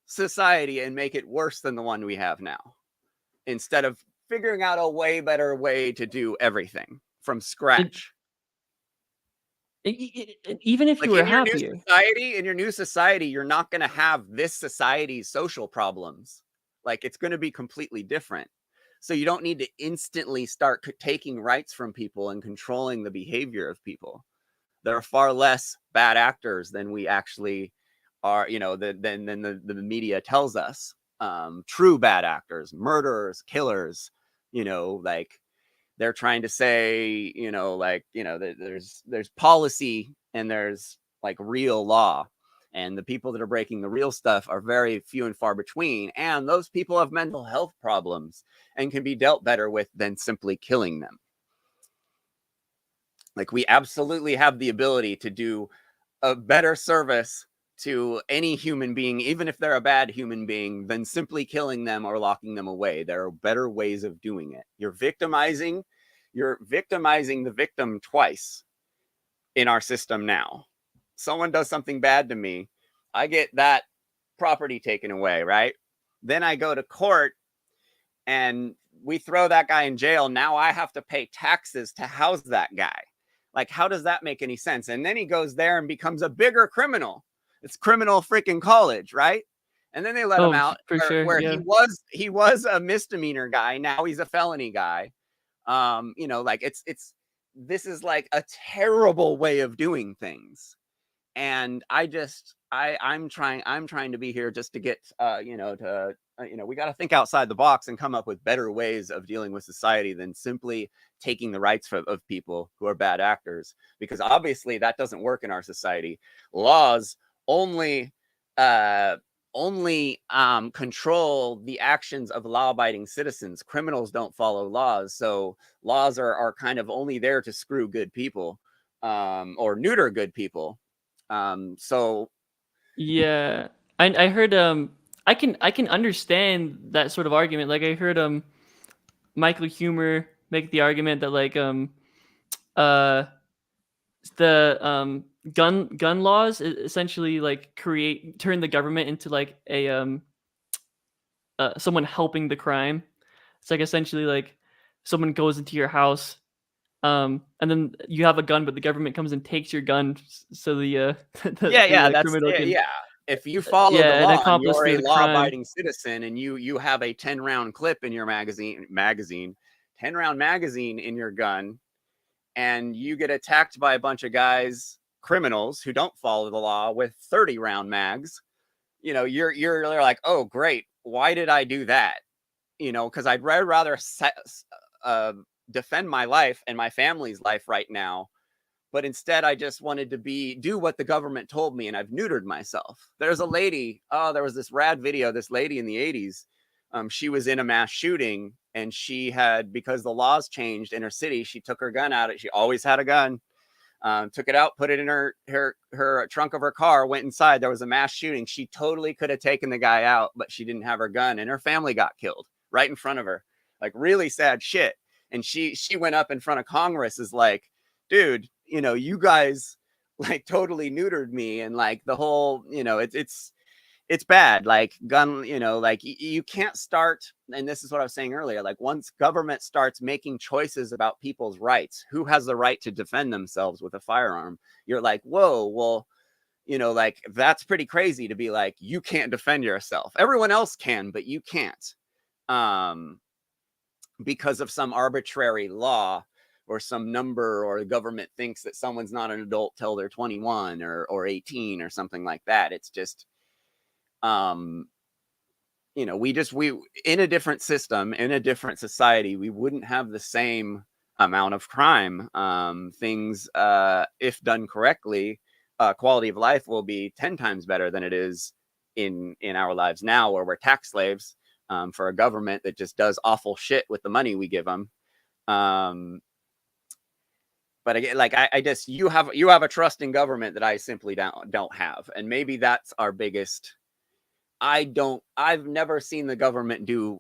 society and make it worse than the one we have now, instead of figuring out a way better way to do everything from scratch. Even if you Like, were in your happier. new society, you're not going to have this society's social problems. Like, it's going to be completely different. So you don't need to instantly start taking rights from people and controlling the behavior of people. There are far less bad actors than we actually are, than the media tells us. True bad actors, murderers, killers, like, they're trying to say, there's policy and there's like real law. And the people that are breaking the real stuff are very few and far between. And those people have mental health problems and can be dealt better with than simply killing them. Like, we absolutely have the ability to do a better service to any human being, even if they're a bad human being, than simply killing them or locking them away. There are better ways of doing it. You're victimizing the victim twice in our system now. Someone does something bad to me, I get that property taken away, right? Then I go to court and we throw that guy in jail. Now I have to pay taxes to house that guy. Like, how does that make any sense? And then he goes there and becomes a bigger criminal. It's criminal freaking college, right? And then they let him Oh, out for sure. where Yeah. he was a misdemeanor guy. Now he's a felony guy. Like, this is like a terrible way of doing things. And I'm trying to be here just to get we got to think outside the box and come up with better ways of dealing with society than simply taking the rights of people who are bad actors, because obviously that doesn't work in our society. Laws only control the actions of law-abiding citizens. Criminals don't follow laws, so laws are kind of only there to screw good people or neuter good people. So Yeah. I heard I can understand that sort of argument. Like I heard Michael Humer make the argument that like uh the gun laws essentially like turn the government into like a someone helping the crime. It's like essentially like someone goes into your house, and then you have a gun, but the government comes and takes your gun, so the yeah, the that's criminal can. yeah. if you follow the yeah, an law and accomplice you're to a the crime. law-abiding citizen and you have a 10-round clip in your magazine 10-round magazine in your gun, and you get attacked by a bunch of guys, criminals who don't follow the law with 30-round mags, you know, you're like, oh great, why did I do that? You know, because I'd rather defend my life and my family's life right now, but instead I just wanted to do what the government told me, and I've neutered myself. There's a lady, there was this rad video, this lady in the 80s. She was in a mass shooting, and she had, because the laws changed in her city, she took her gun out. She always had a gun. Took it out, put it in her trunk of her car, went inside. There was a mass shooting. She totally could have taken the guy out, but she didn't have her gun, and her family got killed right in front of her. Like, really sad shit. And she went up in front of Congress, is like, dude, you know, you guys like totally neutered me, and like the whole, you know, it's bad. Like, gun, you know, like you can't start, and this is what I was saying earlier, like once government starts making choices about people's rights, who has the right to defend themselves with a firearm, you're like, whoa, well, you know, like that's pretty crazy to be like, you can't defend yourself, everyone else can, but you can't, because of some arbitrary law or some number, or the government thinks that someone's not an adult till they're 21 or 18 or something like that. It's just, you know, we in a different system, in a different society, we wouldn't have the same amount of crime. Things, if done correctly, quality of life will be 10 times better than it is in our lives now, where we're tax slaves, for a government that just does awful shit with the money we give them. But again, like I just, you have a trust in government that I simply don't have, and maybe that's our biggest. I've never seen the government do,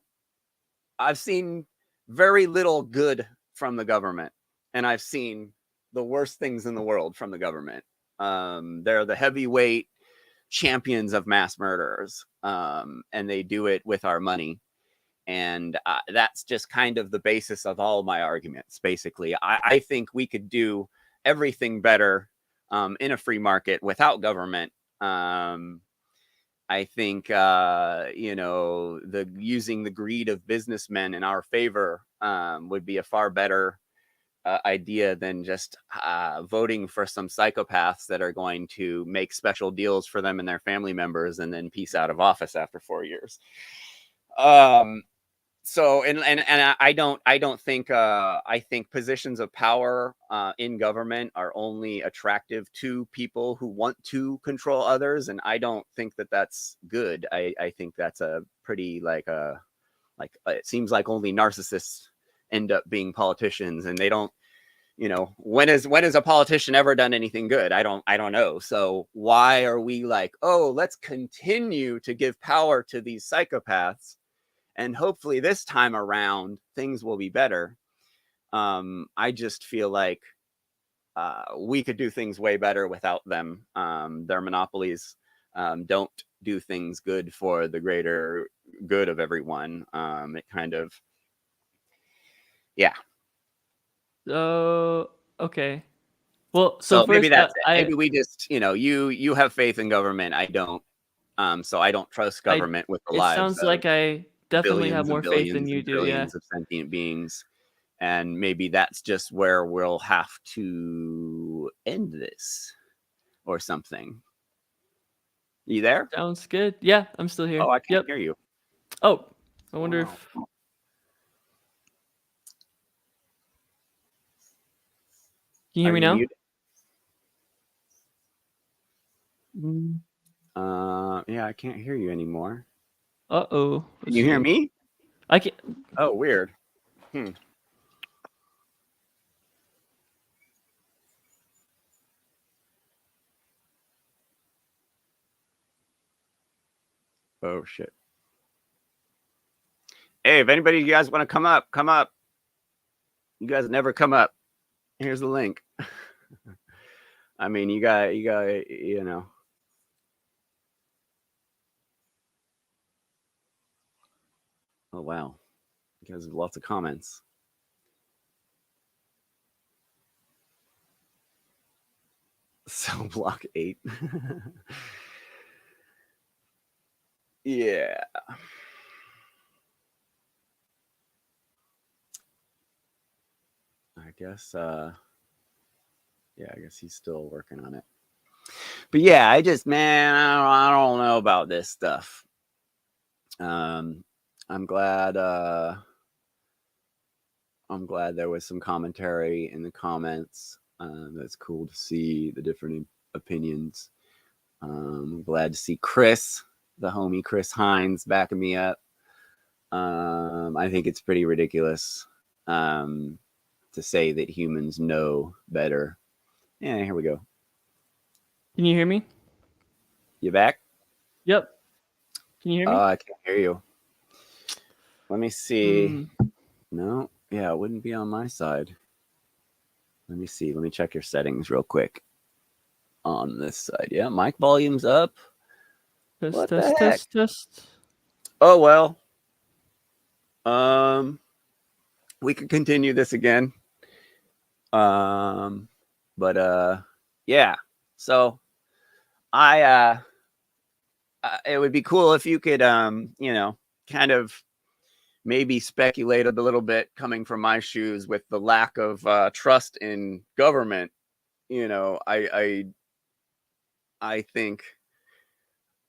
I've seen very little good from the government, and I've seen the worst things in the world from the government. They're the heavyweight champions of mass murderers, and they do it with our money. And that's just kind of the basis of all my arguments. Basically, I think we could do everything better, in a free market without government. I think, you know, using the greed of businessmen in our favor, would be a far better idea than just voting for some psychopaths that are going to make special deals for them and their family members and then peace out of office after 4 years. So, and I don't think, I think positions of power in government are only attractive to people who want to control others, and I don't think that that's good. I think that's a pretty like it seems like only narcissists end up being politicians, and they don't, you know, when is a politician ever done anything good? I don't know. So why are we like, oh, let's continue to give power to these psychopaths, and hopefully this time around things will be better? I just feel like we could do things way better without them. Their monopolies don't do things good for the greater good of everyone. It kind of, yeah. Oh, okay. Well, so So maybe first, that's it. Maybe we just, you know, you have faith in government. I don't. So I don't trust I government with the it lives sounds of like I definitely have billions and more faith than billions you and do. Yeah. billions of sentient beings. And maybe that's just where we'll have to end this or something. You there? Sounds good. Yeah, I'm still here. Oh, I can't Yep. hear you. Oh, I Oh, wonder wow. if can you hear Are me you now? muted? Mm. Yeah, I can't hear you anymore. Uh-oh. Can Let's you hear see. me? I can. Oh, weird. Hmm. Oh, shit. Hey, if anybody, you guys want to come up, come up. You guys never come up. Here's the link. I mean, you got, you know. Oh, wow. You guys have lots of comments. So block 8. Yeah. I guess yeah, I guess he's still working on it. But yeah, man, I don't know about this stuff. I'm glad there was some commentary in the comments. That's cool to see the different opinions. I'm glad to see Chris, the homie Chris Hines, backing me up. I think it's pretty ridiculous to say that humans know better. Yeah, here we go. Can you hear me? You back? Yep. Can you hear me? I can't hear you. Let me see. Hmm. No, yeah, it wouldn't be on my side. Let me see. Let me check your settings real quick. On this side, yeah, mic volume's up. Test, What the test, heck? test, test. Oh well. We could continue this again. But yeah. So I it would be cool if you could kind of maybe speculate a little bit coming from my shoes with the lack of trust in government. I think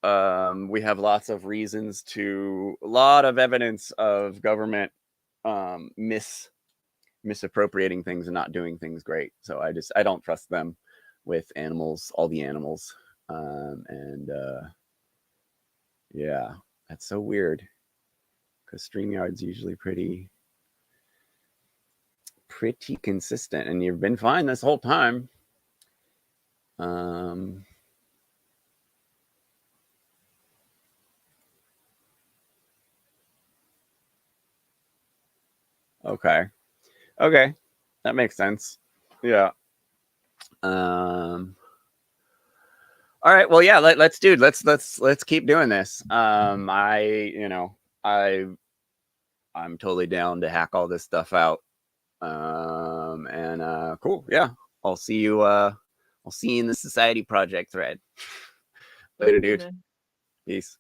we have lots of a lot of evidence of government misappropriating things and not doing things great. So I don't trust them with animals, all the animals. And yeah, that's so weird because StreamYard's usually pretty consistent, and you've been fine this whole time. Okay. Okay. That makes sense. Yeah. All right. Well, yeah, let's keep doing this. I'm totally down to hack all this stuff out. And cool. Yeah. I'll see you in the society project thread. Later, dude. Peace.